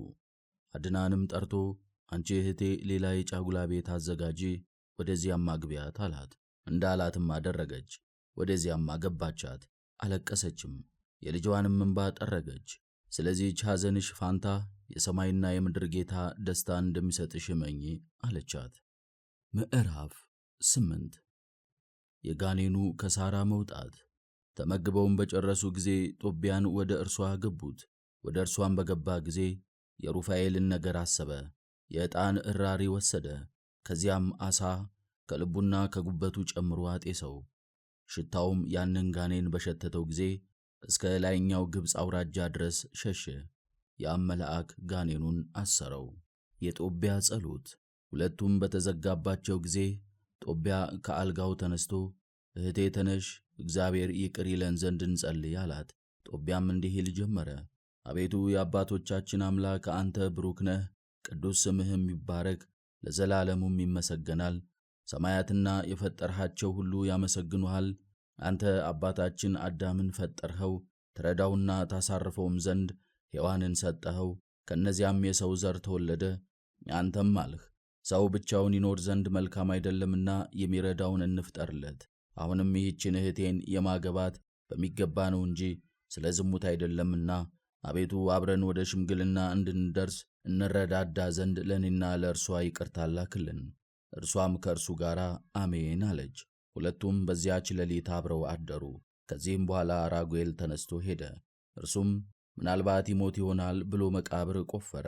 Speaker 1: አድናንም ጠርቶ አንቺ እህቴ ሌላ የጫጉላ ቤት አዘጋጂ፣ ወደዚያም አግቢያት አላት። እንዳላትም አደረገች። ወደዚያም አገባቻት። አለቀሰችም፣ የልጇንም እንባ ጠረገች። ስለዚህች ሐዘንሽ ፋንታ የሰማይና የምድር ጌታ ደስታ እንደሚሰጥሽ እመኚ አለቻት። ምዕራፍ 8 የጋኔኑ ከሳራ መውጣት። ተመግበውም በጨረሱ ጊዜ ጦቢያን ወደ እርሷ ገቡት። ወደ እርሷም በገባ ጊዜ የሩፋኤልን ነገር አሰበ። የዕጣን እራሪ ወሰደ። ከዚያም ዓሣ ከልቡና ከጉበቱ ጨምሮ አጤሰው። ሽታውም ያንን ጋኔን በሸተተው ጊዜ እስከ ላይኛው ግብፅ አውራጃ ድረስ ሸሸ። ያም መልአክ ጋኔኑን አሰረው። የጦቢያ ጸሎት። ሁለቱም በተዘጋባቸው ጊዜ ጦቢያ ከአልጋው ተነስቶ እህቴ ተነሽ፣ እግዚአብሔር ይቅር ይለን ዘንድ እንጸልይ አላት። ጦቢያም እንዲህ ይል ጀመረ። አቤቱ የአባቶቻችን አምላክ አንተ ብሩክ ነህ፣ ቅዱስ ስምህም ይባረክ፣ ለዘላለሙም ይመሰገናል። ሰማያትና የፈጠርሃቸው ሁሉ ያመሰግኑሃል። አንተ አባታችን አዳምን ፈጠርኸው፣ ትረዳውና ታሳርፈውም ዘንድ ሔዋንን ሰጠኸው። ከእነዚያም የሰው ዘር ተወለደ። አንተም አልህ ሰው ብቻውን ይኖር ዘንድ መልካም አይደለምና የሚረዳውን እንፍጠርለት። አሁንም ይህችን እህቴን የማገባት በሚገባ ነው እንጂ ስለ ዝሙት አይደለምና አቤቱ አብረን ወደ ሽምግልና እንድንደርስ እንረዳዳ ዘንድ ለእኔና ለእርሷ ይቅርታ ላክልን። እርሷም ከእርሱ ጋር አሜን አለች። ሁለቱም በዚያች ሌሊት አብረው አደሩ። ከዚህም በኋላ ራጉኤል ተነስቶ ሄደ። እርሱም ምናልባት ይሞት ይሆናል ብሎ መቃብር ቆፈረ።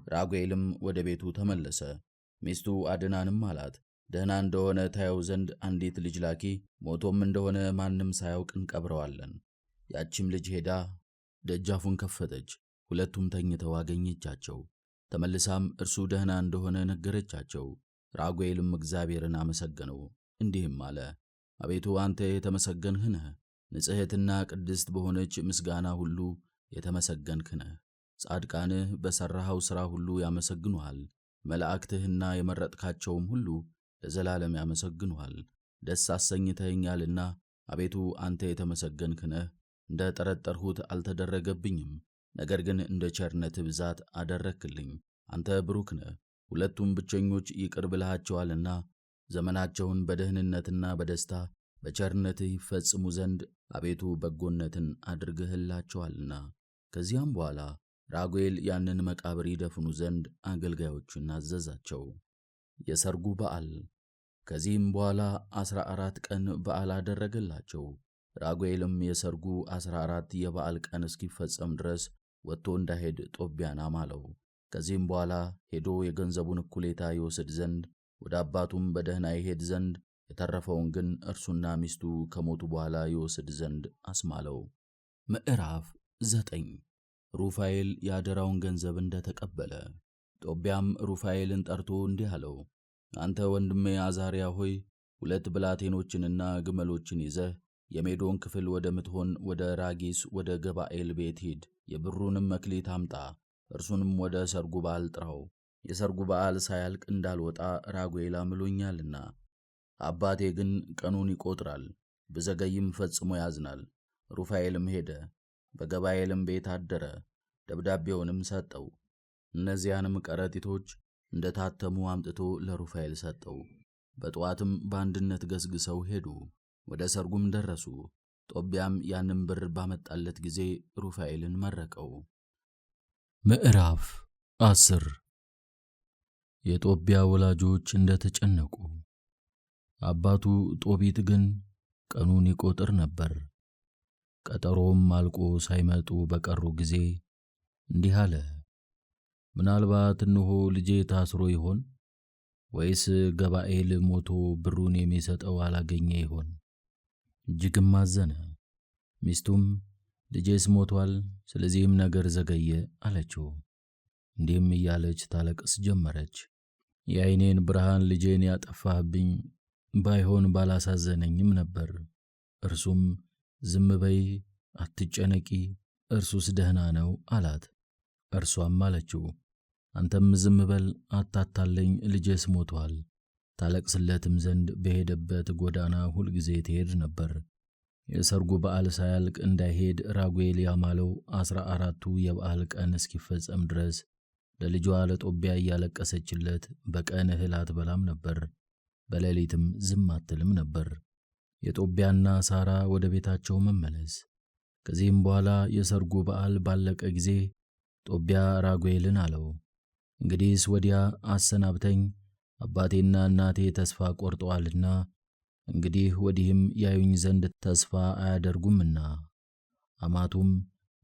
Speaker 1: ራጉኤልም ወደ ቤቱ ተመለሰ። ሚስቱ አድናንም አላት፣ ደህና እንደሆነ ታየው ዘንድ አንዲት ልጅ ላኪ፣ ሞቶም እንደሆነ ማንም ሳያውቅ እንቀብረዋለን። ያቺም ልጅ ሄዳ ደጃፉን ከፈተች። ሁለቱም ተኝተው አገኘቻቸው። ተመልሳም እርሱ ደህና እንደሆነ ነገረቻቸው። ራጉኤልም እግዚአብሔርን አመሰገነው፣ እንዲህም አለ፣ አቤቱ አንተ የተመሰገንህ ነህ፣ ንጽሕትና ቅድስት በሆነች ምስጋና ሁሉ የተመሰገንህ ነህ። ጻድቃንህ በሠራኸው ሥራ ሁሉ ያመሰግኑሃል። መላእክትህና የመረጥካቸውም ሁሉ ለዘላለም ያመሰግኑሃል። ደስ አሰኝተኸኛልና አቤቱ አንተ የተመሰገንህ ነህ። እንደ ጠረጠርሁት አልተደረገብኝም፣ ነገር ግን እንደ ቸርነትህ ብዛት አደረክልኝ። አንተ ብሩክ ነህ። ሁለቱም ብቸኞች ይቅር ብለሃቸዋልና ዘመናቸውን በደህንነትና በደስታ በቸርነትህ ይፈጽሙ ዘንድ አቤቱ በጎነትን አድርገህላቸዋልና። ከዚያም በኋላ ራጉኤል ያንን መቃብር ይደፍኑ ዘንድ አገልጋዮቹን አዘዛቸው። የሰርጉ በዓል። ከዚህም በኋላ 14 ቀን በዓል አደረገላቸው። ራጉኤልም የሰርጉ 14 የበዓል ቀን እስኪፈጸም ድረስ ወጥቶ እንዳይሄድ ጦቢያን አማለው። ከዚህም በኋላ ሄዶ የገንዘቡን እኩሌታ ይወስድ ዘንድ ወደ አባቱም በደህና ይሄድ ዘንድ የተረፈውን ግን እርሱና ሚስቱ ከሞቱ በኋላ ይወስድ ዘንድ አስማለው። ምዕራፍ 9 ሩፋኤል የአደራውን ገንዘብ እንደተቀበለ። ጦቢያም ሩፋኤልን ጠርቶ እንዲህ አለው፣ አንተ ወንድሜ አዛርያ ሆይ 2 ብላቴኖችንና ግመሎችን ይዘህ የሜዶን ክፍል ወደምትሆን ወደ ራጊስ ወደ ገባኤል ቤት ሂድ። የብሩንም መክሊት አምጣ፣ እርሱንም ወደ ሰርጉ በዓል ጥራው። የሰርጉ በዓል ሳያልቅ እንዳልወጣ ራጉኤል አምሎኛልና። አባቴ ግን ቀኑን ይቆጥራል፣ ብዘገይም ፈጽሞ ያዝናል። ሩፋኤልም ሄደ፣ በገባኤልም ቤት አደረ። ደብዳቤውንም ሰጠው። እነዚያንም ከረጢቶች እንደታተሙ አምጥቶ ለሩፋኤል ሰጠው። በጠዋትም በአንድነት ገስግሰው ሄዱ። ወደ ሰርጉም ደረሱ። ጦቢያም ያንን ብር ባመጣለት ጊዜ ሩፋኤልን መረቀው። ምዕራፍ 10 የጦቢያ ወላጆች እንደተጨነቁ። አባቱ ጦቢት ግን ቀኑን ይቆጥር ነበር። ቀጠሮም አልቆ ሳይመጡ በቀሩ ጊዜ እንዲህ አለ፣ ምናልባት እነሆ ልጄ ታስሮ ይሆን? ወይስ ገባኤል ሞቶ ብሩን የሚሰጠው አላገኘ ይሆን? እጅግም አዘነ። ሚስቱም ልጄስ ሞቷል፣ ስለዚህም ነገር ዘገየ አለችው። እንዲህም እያለች ታለቅስ ጀመረች። የዓይኔን ብርሃን ልጄን ያጠፋህብኝ ባይሆን ባላሳዘነኝም ነበር። እርሱም ዝም በይ አትጨነቂ፣ እርሱስ ደህና ነው አላት። እርሷም አለችው፣ አንተም ዝም በል አታታለኝ፣ ልጄስ ሞቷል። ታለቅስለትም ዘንድ በሄደበት ጎዳና ሁልጊዜ ትሄድ ነበር። የሰርጉ በዓል ሳያልቅ እንዳይሄድ ራጉኤል ያማለው 14ቱ የበዓል ቀን እስኪፈጸም ድረስ ለልጇ ለጦቢያ እያለቀሰችለት በቀን እህል አትበላም ነበር፣ በሌሊትም ዝም አትልም ነበር። የጦቢያና ሳራ ወደ ቤታቸው መመለስ። ከዚህም በኋላ የሰርጉ በዓል ባለቀ ጊዜ ጦቢያ ራጉኤልን አለው፣ እንግዲህስ ወዲያ አሰናብተኝ፣ አባቴና እናቴ ተስፋ ቆርጠዋልና እንግዲህ ወዲህም ያዩኝ ዘንድ ተስፋ አያደርጉምና። አማቱም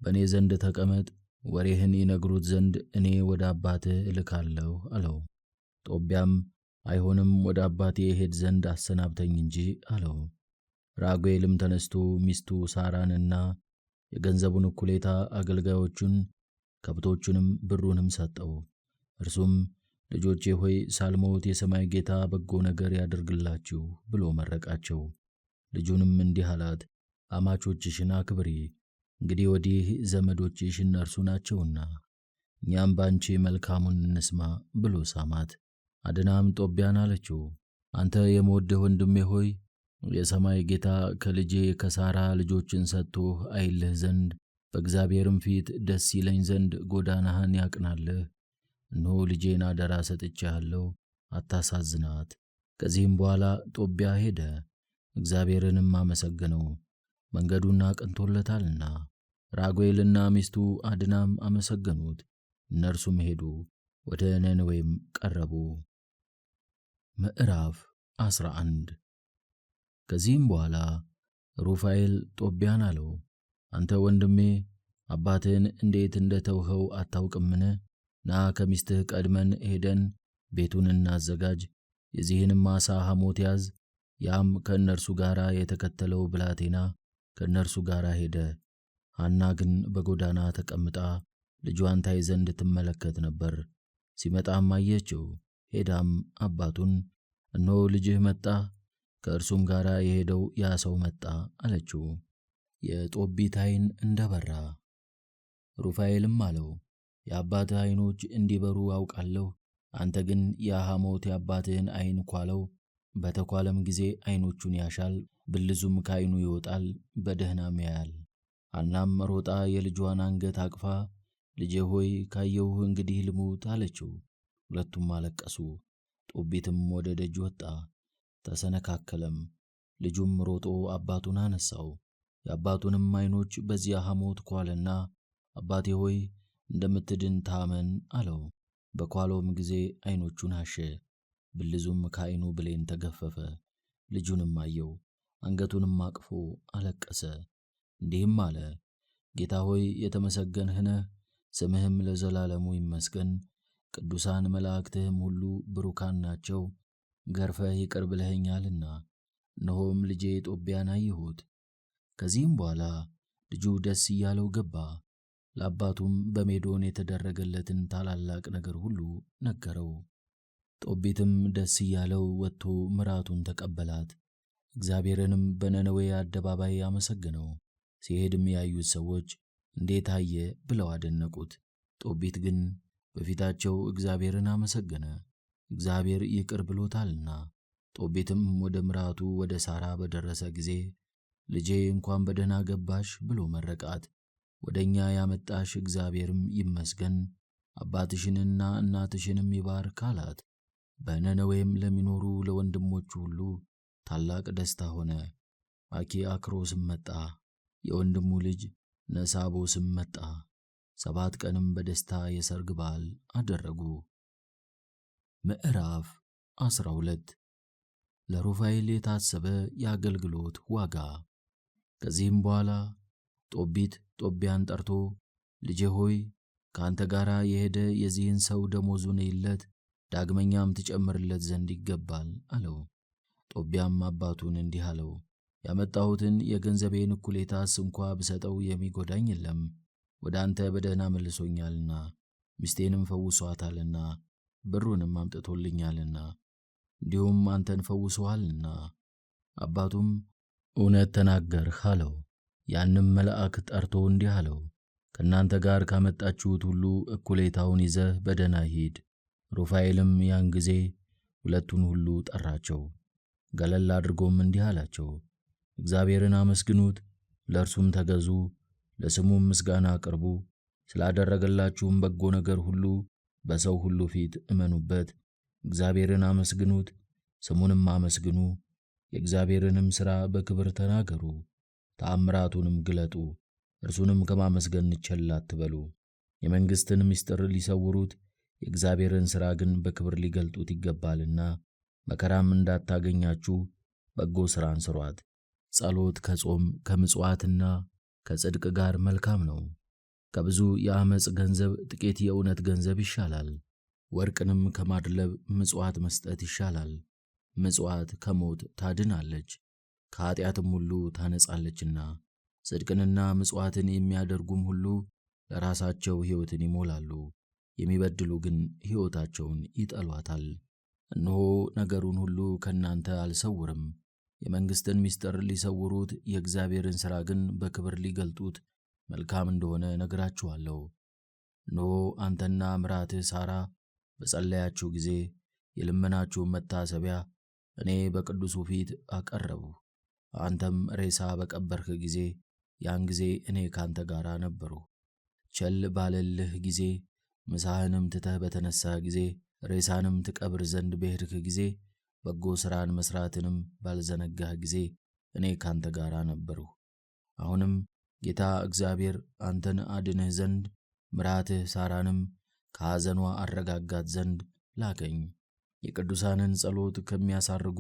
Speaker 1: በእኔ ዘንድ ተቀመጥ፣ ወሬህን ይነግሩት ዘንድ እኔ ወደ አባትህ እልካለሁ አለው። ጦቢያም አይሆንም፣ ወደ አባቴ ሄድ ዘንድ አሰናብተኝ እንጂ አለው። ራጉኤልም ተነስቶ ሚስቱ ሳራንና የገንዘቡን እኩሌታ አገልጋዮቹን፣ ከብቶቹንም ብሩንም ሰጠው። እርሱም ልጆቼ ሆይ ሳልሞት የሰማይ ጌታ በጎ ነገር ያደርግላችሁ ብሎ መረቃቸው። ልጁንም እንዲህ አላት፣ አማቾችሽን አክብሪ፣ እንግዲህ ወዲህ ዘመዶችሽ እነርሱ ናቸውና እኛም ባንቺ መልካሙን እንስማ ብሎ ሳማት። አድናም ጦቢያን አለችው፣ አንተ የምወድህ ወንድሜ ሆይ የሰማይ ጌታ ከልጄ ከሳራ ልጆችን ሰጥቶህ አይልህ ዘንድ በእግዚአብሔርም ፊት ደስ ይለኝ ዘንድ ጎዳናህን ያቅናልህ። እነሆ ልጄን አደራ ሰጥቼሃለሁ፣ አታሳዝናት። ከዚህም በኋላ ጦቢያ ሄደ፣ እግዚአብሔርንም አመሰገነው፣ መንገዱን አቅንቶለታልና። ራጉኤልና ሚስቱ አድናም አመሰገኑት። እነርሱም ሄዱ፣ ወደ ነነዌም ቀረቡ። ምዕራፍ 11 ከዚህም በኋላ ሩፋኤል ጦቢያን አለው፣ አንተ ወንድሜ አባትህን እንዴት እንደተውኸው አታውቅምን? ና ከሚስትህ ቀድመን ሄደን ቤቱን እናዘጋጅ፣ የዚህንም ዓሣ ሐሞት ያዝ። ያም ከእነርሱ ጋር የተከተለው ብላቴና ከእነርሱ ጋር ሄደ። ሐና ግን በጎዳና ተቀምጣ ልጇን ታይ ዘንድ ትመለከት ነበር። ሲመጣም አየችው። ሄዳም አባቱን እነሆ ልጅህ መጣ፣ ከእርሱም ጋር የሄደው ያ ሰው መጣ አለችው። የጦቢት ዓይን እንደበራ። ሩፋኤልም አለው፣ የአባትህ ዓይኖች እንዲበሩ አውቃለሁ። አንተ ግን ያ ሐሞት የአባትህን ዓይን ኳለው። በተኳለም ጊዜ ዓይኖቹን ያሻል፣ ብልዙም ከዓይኑ ይወጣል፣ በደህናም ያያል። ሐናም ሮጣ የልጇን አንገት አቅፋ ልጄ ሆይ ካየሁህ እንግዲህ ልሙት አለችው። ሁለቱም አለቀሱ። ጦቢትም ወደ ደጅ ወጣ፣ ተሰነካከለም። ልጁም ሮጦ አባቱን አነሳው። የአባቱንም ዓይኖች በዚያ ሐሞት ኳለና አባቴ ሆይ እንደምትድን ታመን አለው። በኳለውም ጊዜ ዓይኖቹን አሸ፣ ብልዙም ከዓይኑ ብሌን ተገፈፈ። ልጁንም አየው፣ አንገቱንም አቅፎ አለቀሰ፣ እንዲህም አለ፣ ጌታ ሆይ የተመሰገንህ ነህ፣ ስምህም ለዘላለሙ ይመስገን። ቅዱሳን መላእክትህም ሁሉ ብሩካን ናቸው። ገርፈህ ይቅር ብለኸኛልና እነሆም ልጄ ጦቢያን አየሁት። ከዚህም በኋላ ልጁ ደስ እያለው ገባ። ለአባቱም በሜዶን የተደረገለትን ታላላቅ ነገር ሁሉ ነገረው። ጦቢትም ደስ እያለው ወጥቶ ምራቱን ተቀበላት። እግዚአብሔርንም በነነዌ አደባባይ አመሰገነው። ሲሄድም ያዩት ሰዎች እንዴት አየ ብለው አደነቁት። ጦቢት ግን በፊታቸው እግዚአብሔርን አመሰገነ፣ እግዚአብሔር ይቅር ብሎታልና። ጦቢትም ወደ ምራቱ ወደ ሳራ በደረሰ ጊዜ ልጄ እንኳን በደህና ገባሽ ብሎ መረቃት። ወደ እኛ ያመጣሽ እግዚአብሔርም ይመስገን፣ አባትሽንና እናትሽንም ይባርክ አላት። በነነዌም ለሚኖሩ ለወንድሞቹ ሁሉ ታላቅ ደስታ ሆነ። አኪአክሮስም መጣ፣ የወንድሙ ልጅ ነሳቦስም መጣ። 7 ቀንም በደስታ የሰርግ በዓል አደረጉ። ምዕራፍ 12 ለሩፋኤል የታሰበ የአገልግሎት ዋጋ። ከዚህም በኋላ ጦቢት ጦቢያን ጠርቶ ልጄ ሆይ ከአንተ ጋር የሄደ የዚህን ሰው ደሞዙን ይለት፣ ዳግመኛም ትጨምርለት ዘንድ ይገባል አለው። ጦቢያም አባቱን እንዲህ አለው፣ ያመጣሁትን የገንዘቤን እኩሌታስ እንኳ ብሰጠው የሚጎዳኝ የለም። ወደ አንተ በደህና መልሶኛልና ሚስቴንም ፈውሷታልና ብሩንም አምጥቶልኛልና እንዲሁም አንተን ፈውሶሃልና። አባቱም እውነት ተናገርህ አለው። ያንም መልአክ ጠርቶ እንዲህ አለው፣ ከእናንተ ጋር ካመጣችሁት ሁሉ እኩሌታውን ይዘህ በደህና ሂድ። ሩፋኤልም ያን ጊዜ ሁለቱን ሁሉ ጠራቸው። ገለል አድርጎም እንዲህ አላቸው፣ እግዚአብሔርን አመስግኑት፣ ለእርሱም ተገዙ፣ ለስሙም ምስጋና አቅርቡ። ስላደረገላችሁም በጎ ነገር ሁሉ በሰው ሁሉ ፊት እመኑበት። እግዚአብሔርን አመስግኑት፣ ስሙንም አመስግኑ። የእግዚአብሔርንም ሥራ በክብር ተናገሩ፣ ተአምራቱንም ግለጡ። እርሱንም ከማመስገን ቸል አትበሉ። የመንግሥትን ምስጢር ሊሰውሩት የእግዚአብሔርን ሥራ ግን በክብር ሊገልጡት ይገባልና መከራም እንዳታገኛችሁ በጎ ሥራን ሥሯት። ጸሎት ከጾም ከምጽዋትና ከጽድቅ ጋር መልካም ነው። ከብዙ የዓመፅ ገንዘብ ጥቂት የእውነት ገንዘብ ይሻላል። ወርቅንም ከማድለብ ምጽዋት መስጠት ይሻላል። ምጽዋት ከሞት ታድናለች፣ ከኀጢአትም ሁሉ ታነጻለችና። ጽድቅንና ምጽዋትን የሚያደርጉም ሁሉ ለራሳቸው ሕይወትን ይሞላሉ፣ የሚበድሉ ግን ሕይወታቸውን ይጠሏታል። እነሆ ነገሩን ሁሉ ከእናንተ አልሰውርም። የመንግሥትን ምስጢር ሊሰውሩት የእግዚአብሔርን ሥራ ግን በክብር ሊገልጡት መልካም እንደሆነ ነግራችኋለሁ። እነሆ አንተና ምራትህ ሳራ በጸለያችሁ ጊዜ የልመናችሁን መታሰቢያ እኔ በቅዱሱ ፊት አቀረብሁ። አንተም ሬሳ በቀበርህ ጊዜ ያን ጊዜ እኔ ካንተ ጋር ነበርሁ። ቸል ባለልህ ጊዜ ምሳህንም ትተህ በተነሳህ ጊዜ ሬሳንም ትቀብር ዘንድ በሄድህ ጊዜ በጎ ሥራን መሥራትንም ባልዘነጋህ ጊዜ እኔ ካንተ ጋር ነበርሁ። አሁንም ጌታ እግዚአብሔር አንተን አድንህ ዘንድ ምራትህ ሳራንም ከሐዘኗ አረጋጋት ዘንድ ላከኝ። የቅዱሳንን ጸሎት ከሚያሳርጉ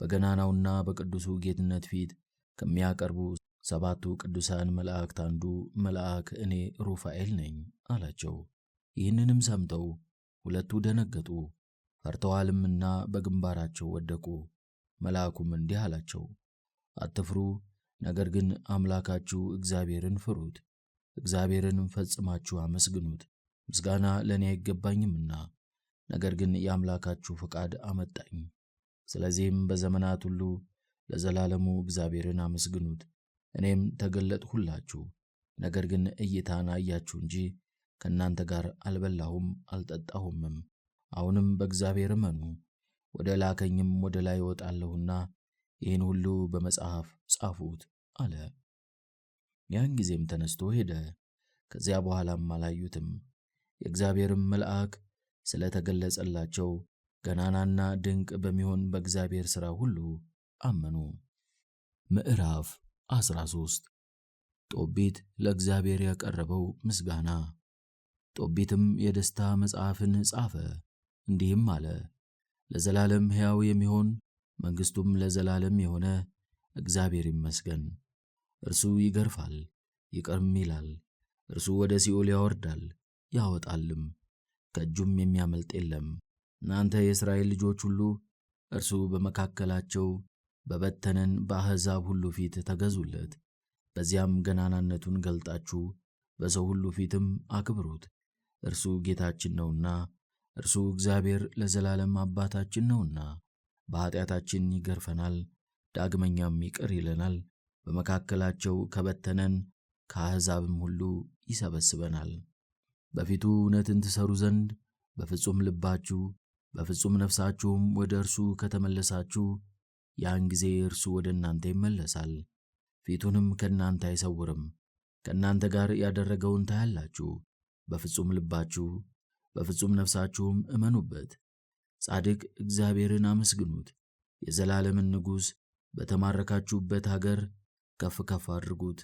Speaker 1: በገናናውና በቅዱሱ ጌትነት ፊት ከሚያቀርቡ 7ቱ ቅዱሳን መላእክት አንዱ መልአክ እኔ ሩፋኤል ነኝ አላቸው። ይህንንም ሰምተው ሁለቱ ደነገጡ፣ ፈርተዋልምና በግንባራቸው ወደቁ። መልአኩም እንዲህ አላቸው፣ አትፍሩ፣ ነገር ግን አምላካችሁ እግዚአብሔርን ፍሩት፣ እግዚአብሔርን ፈጽማችሁ አመስግኑት። ምስጋና ለእኔ አይገባኝምና፣ ነገር ግን የአምላካችሁ ፈቃድ አመጣኝ። ስለዚህም በዘመናት ሁሉ ለዘላለሙ እግዚአብሔርን አመስግኑት። እኔም ተገለጥሁላችሁ፣ ነገር ግን እይታን አያችሁ እንጂ ከእናንተ ጋር አልበላሁም አልጠጣሁምም። አሁንም በእግዚአብሔር እመኑ፣ ወደ ላከኝም ወደ ላይ እወጣለሁና ይህን ሁሉ በመጽሐፍ ጻፉት አለ። ያን ጊዜም ተነስቶ ሄደ። ከዚያ በኋላም አላዩትም። የእግዚአብሔርም መልአክ ስለ ተገለጸላቸው ገናናና ድንቅ በሚሆን በእግዚአብሔር ሥራ ሁሉ አመኑ። ምዕራፍ 13 ጦቢት ለእግዚአብሔር ያቀረበው ምስጋና። ጦቢትም የደስታ መጽሐፍን ጻፈ፣ እንዲህም አለ። ለዘላለም ሕያው የሚሆን መንግሥቱም ለዘላለም የሆነ እግዚአብሔር ይመስገን። እርሱ ይገርፋል ይቅርም ይላል፣ እርሱ ወደ ሲኦል ያወርዳል ያወጣልም፣ ከእጁም የሚያመልጥ የለም። እናንተ የእስራኤል ልጆች ሁሉ እርሱ በመካከላቸው በበተነን በአሕዛብ ሁሉ ፊት ተገዙለት። በዚያም ገናናነቱን ገልጣችሁ በሰው ሁሉ ፊትም አክብሩት። እርሱ ጌታችን ነውና፣ እርሱ እግዚአብሔር ለዘላለም አባታችን ነውና። በኃጢአታችን ይገርፈናል፣ ዳግመኛም ይቅር ይለናል። በመካከላቸው ከበተነን ከአሕዛብም ሁሉ ይሰበስበናል። በፊቱ እውነትን ትሠሩ ዘንድ በፍጹም ልባችሁ በፍጹም ነፍሳችሁም ወደ እርሱ ከተመለሳችሁ ያን ጊዜ እርሱ ወደ እናንተ ይመለሳል፣ ፊቱንም ከእናንተ አይሰውርም። ከእናንተ ጋር ያደረገውን ታያላችሁ። በፍጹም ልባችሁ በፍጹም ነፍሳችሁም እመኑበት። ጻድቅ እግዚአብሔርን አመስግኑት። የዘላለምን ንጉሥ በተማረካችሁበት አገር ከፍ ከፍ አድርጉት።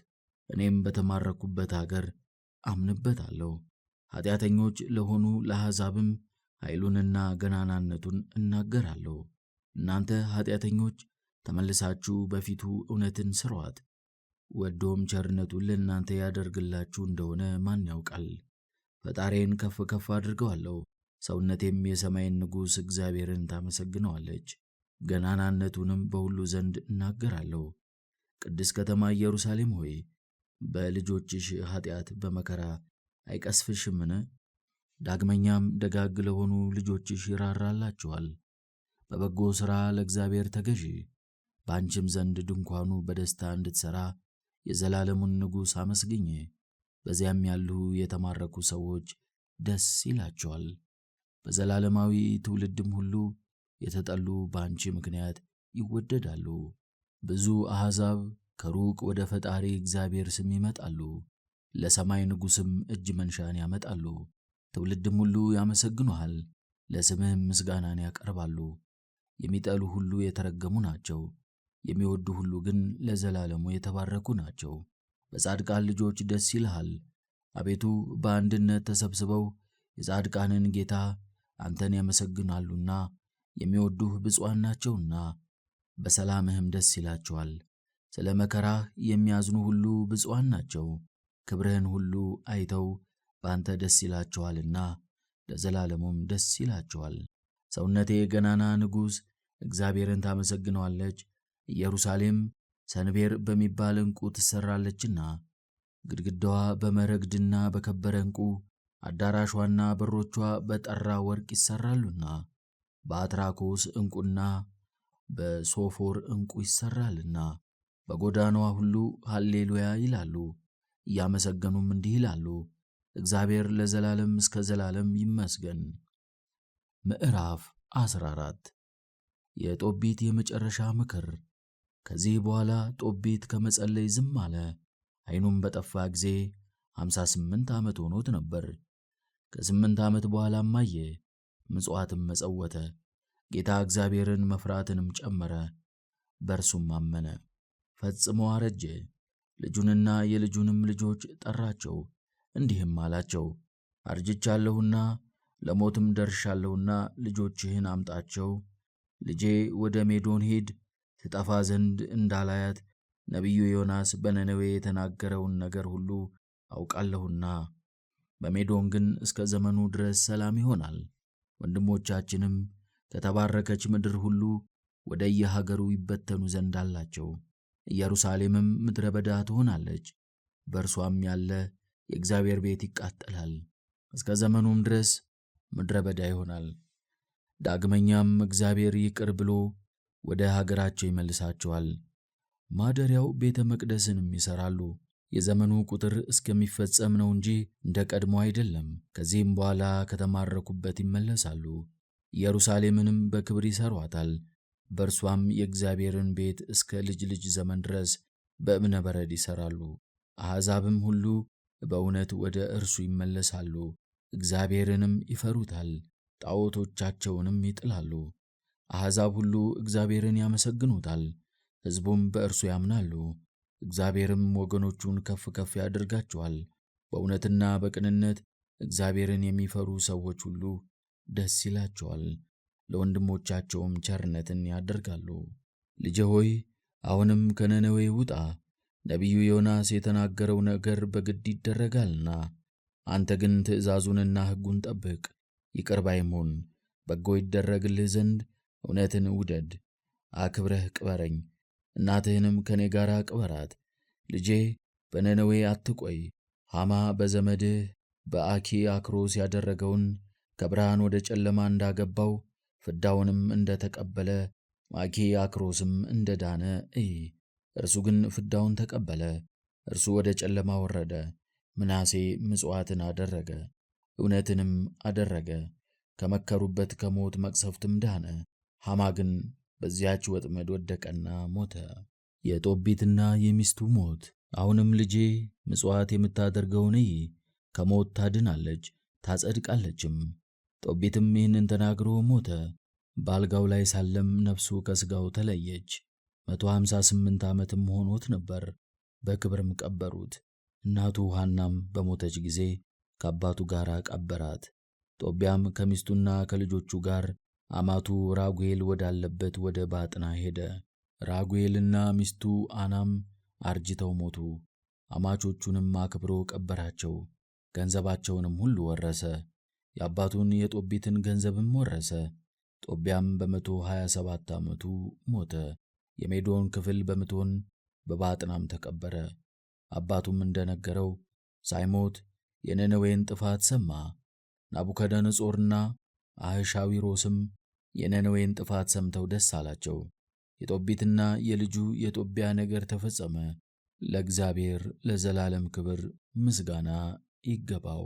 Speaker 1: እኔም በተማረኩበት አገር አምንበታለሁ። ኃጢአተኞች ለሆኑ ለአሕዛብም ኃይሉንና ገናናነቱን እናገራለሁ። እናንተ ኃጢአተኞች ተመልሳችሁ በፊቱ እውነትን ሥሯት። ወዶም ቸርነቱን ለእናንተ ያደርግላችሁ እንደሆነ ማን ያውቃል? ፈጣሪዬን ከፍ ከፍ አድርገዋለሁ። ሰውነቴም የሰማይን ንጉሥ እግዚአብሔርን ታመሰግነዋለች። ገናናነቱንም በሁሉ ዘንድ እናገራለሁ። ቅድስት ከተማ ኢየሩሳሌም ሆይ በልጆችሽ ኃጢአት በመከራ አይቀስፍሽምን? ዳግመኛም ደጋግ ለሆኑ ልጆችሽ ይራራላችኋል። በበጎ ሥራ ለእግዚአብሔር ተገዢ። በአንቺም ዘንድ ድንኳኑ በደስታ እንድትሠራ የዘላለሙን ንጉሥ አመስግኝ። በዚያም ያሉ የተማረኩ ሰዎች ደስ ይላቸዋል። በዘላለማዊ ትውልድም ሁሉ የተጠሉ በአንቺ ምክንያት ይወደዳሉ። ብዙ አሕዛብ ከሩቅ ወደ ፈጣሪ እግዚአብሔር ስም ይመጣሉ፣ ለሰማይ ንጉሥም እጅ መንሻን ያመጣሉ። ትውልድም ሁሉ ያመሰግኑሃል፣ ለስምህም ምስጋናን ያቀርባሉ። የሚጠሉ ሁሉ የተረገሙ ናቸው፣ የሚወዱ ሁሉ ግን ለዘላለሙ የተባረኩ ናቸው። በጻድቃን ልጆች ደስ ይልሃል። አቤቱ በአንድነት ተሰብስበው የጻድቃንን ጌታ አንተን ያመሰግናሉና የሚወዱህ ብፁዓን ናቸውና በሰላምህም ደስ ይላቸዋል። ስለ መከራህ የሚያዝኑ ሁሉ ብፁዓን ናቸው። ክብርህን ሁሉ አይተው በአንተ ደስ ይላቸዋልና ለዘላለሙም ደስ ይላቸዋል። ሰውነቴ ገናና ንጉሥ እግዚአብሔርን ታመሰግነዋለች። ኢየሩሳሌም ሰንፔር በሚባል ዕንቁ ትሠራለችና ግድግዳዋ በመረግድና በከበረ ዕንቁ፣ አዳራሿና በሮቿ በጠራ ወርቅ ይሠራሉና በአትራኮስ ዕንቁና በሶፎር ዕንቁ ይሠራልና በጎዳናዋ ሁሉ ሃሌሉያ ይላሉ። እያመሰገኑም እንዲህ ይላሉ፣ እግዚአብሔር ለዘላለም እስከ ዘላለም ይመስገን። ምዕራፍ 14 የጦቢት የመጨረሻ ምክር። ከዚህ በኋላ ጦቢት ከመጸለይ ዝም አለ። ዓይኑም በጠፋ ጊዜ 58 ዓመት ሆኖት ነበር። ከ8 ዓመት በኋላም አየ፣ ምጽዋትም መጸወተ። ጌታ እግዚአብሔርን መፍራትንም ጨመረ፣ በእርሱም አመነ። ፈጽሞ አረጀ። ልጁንና የልጁንም ልጆች ጠራቸው፣ እንዲህም አላቸው፣ አርጅቻለሁና ለሞትም ደርሻለሁና ልጆችህን አምጣቸው። ልጄ ወደ ሜዶን ሂድ፣ ትጠፋ ዘንድ እንዳላያት ነቢዩ ዮናስ በነነዌ የተናገረውን ነገር ሁሉ አውቃለሁና። በሜዶን ግን እስከ ዘመኑ ድረስ ሰላም ይሆናል። ወንድሞቻችንም ከተባረከች ምድር ሁሉ ወደ የሀገሩ ይበተኑ ዘንድ አላቸው። ኢየሩሳሌምም ምድረ በዳ ትሆናለች፣ በእርሷም ያለ የእግዚአብሔር ቤት ይቃጠላል፣ እስከ ዘመኑም ድረስ ምድረ በዳ ይሆናል። ዳግመኛም እግዚአብሔር ይቅር ብሎ ወደ ሀገራቸው ይመልሳቸዋል። ማደሪያው ቤተ መቅደስንም ይሠራሉ። የዘመኑ ቁጥር እስከሚፈጸም ነው እንጂ እንደ ቀድሞ አይደለም። ከዚህም በኋላ ከተማረኩበት ይመለሳሉ። ኢየሩሳሌምንም በክብር ይሠሯታል። በእርሷም የእግዚአብሔርን ቤት እስከ ልጅ ልጅ ዘመን ድረስ በእብነ በረድ ይሠራሉ። አሕዛብም ሁሉ በእውነት ወደ እርሱ ይመለሳሉ፣ እግዚአብሔርንም ይፈሩታል፣ ጣዖቶቻቸውንም ይጥላሉ። አሕዛብ ሁሉ እግዚአብሔርን ያመሰግኑታል፣ ሕዝቡም በእርሱ ያምናሉ። እግዚአብሔርም ወገኖቹን ከፍ ከፍ ያደርጋቸዋል። በእውነትና በቅንነት እግዚአብሔርን የሚፈሩ ሰዎች ሁሉ ደስ ይላቸዋል፣ ለወንድሞቻቸውም ቸርነትን ያደርጋሉ። ልጄ ሆይ አሁንም ከነነዌ ውጣ፣ ነቢዩ ዮናስ የተናገረው ነገር በግድ ይደረጋልና። አንተ ግን ትእዛዙንና ሕጉን ጠብቅ፣ ይቅር ባይም ሁን። በጎ ይደረግልህ ዘንድ እውነትን ውደድ። አክብረህ ቅበረኝ፣ እናትህንም ከኔ ጋር ቅበራት። ልጄ በነነዌ አትቆይ። ሐማ በዘመድህ በአኪ አክሮስ ያደረገውን ከብርሃን ወደ ጨለማ እንዳገባው ፍዳውንም እንደ ተቀበለ አኪ አክሮስም እንደ ዳነ እይ። እርሱ ግን ፍዳውን ተቀበለ፣ እርሱ ወደ ጨለማ ወረደ። ምናሴ ምጽዋትን አደረገ፣ እውነትንም አደረገ፣ ከመከሩበት ከሞት መቅሰፍትም ዳነ። ሐማ ግን በዚያች ወጥመድ ወደቀና ሞተ። የጦቢትና የሚስቱ ሞት። አሁንም ልጄ ምጽዋት የምታደርገውን እይ፣ ከሞት ታድናለች ታጸድቃለችም። ጦቢትም ይህንን ተናግሮ ሞተ። በአልጋው ላይ ሳለም ነፍሱ ከሥጋው ተለየች። 158 ዓመትም ሆኖት ነበር። በክብርም ቀበሩት። እናቱ ሐናም በሞተች ጊዜ ከአባቱ ጋር ቀበራት። ጦቢያም ከሚስቱና ከልጆቹ ጋር አማቱ ራጉኤል ወዳለበት ወደ ባጥና ሄደ። ራጉኤልና ሚስቱ አናም አርጅተው ሞቱ። አማቾቹንም አክብሮ ቀበራቸው። ገንዘባቸውንም ሁሉ ወረሰ። የአባቱን የጦቢትን ገንዘብም ወረሰ። ጦቢያም በ127 ዓመቱ ሞተ። የሜዶን ክፍል በምትሆን በባጥናም ተቀበረ። አባቱም እንደነገረው ሳይሞት የነነዌን ጥፋት ሰማ። ናቡከደነጾርና አሕሻዊሮስም የነነዌን ጥፋት ሰምተው ደስ አላቸው። የጦቢትና የልጁ የጦቢያ ነገር ተፈጸመ። ለእግዚአብሔር ለዘላለም ክብር ምስጋና ይገባው፣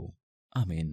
Speaker 1: አሜን።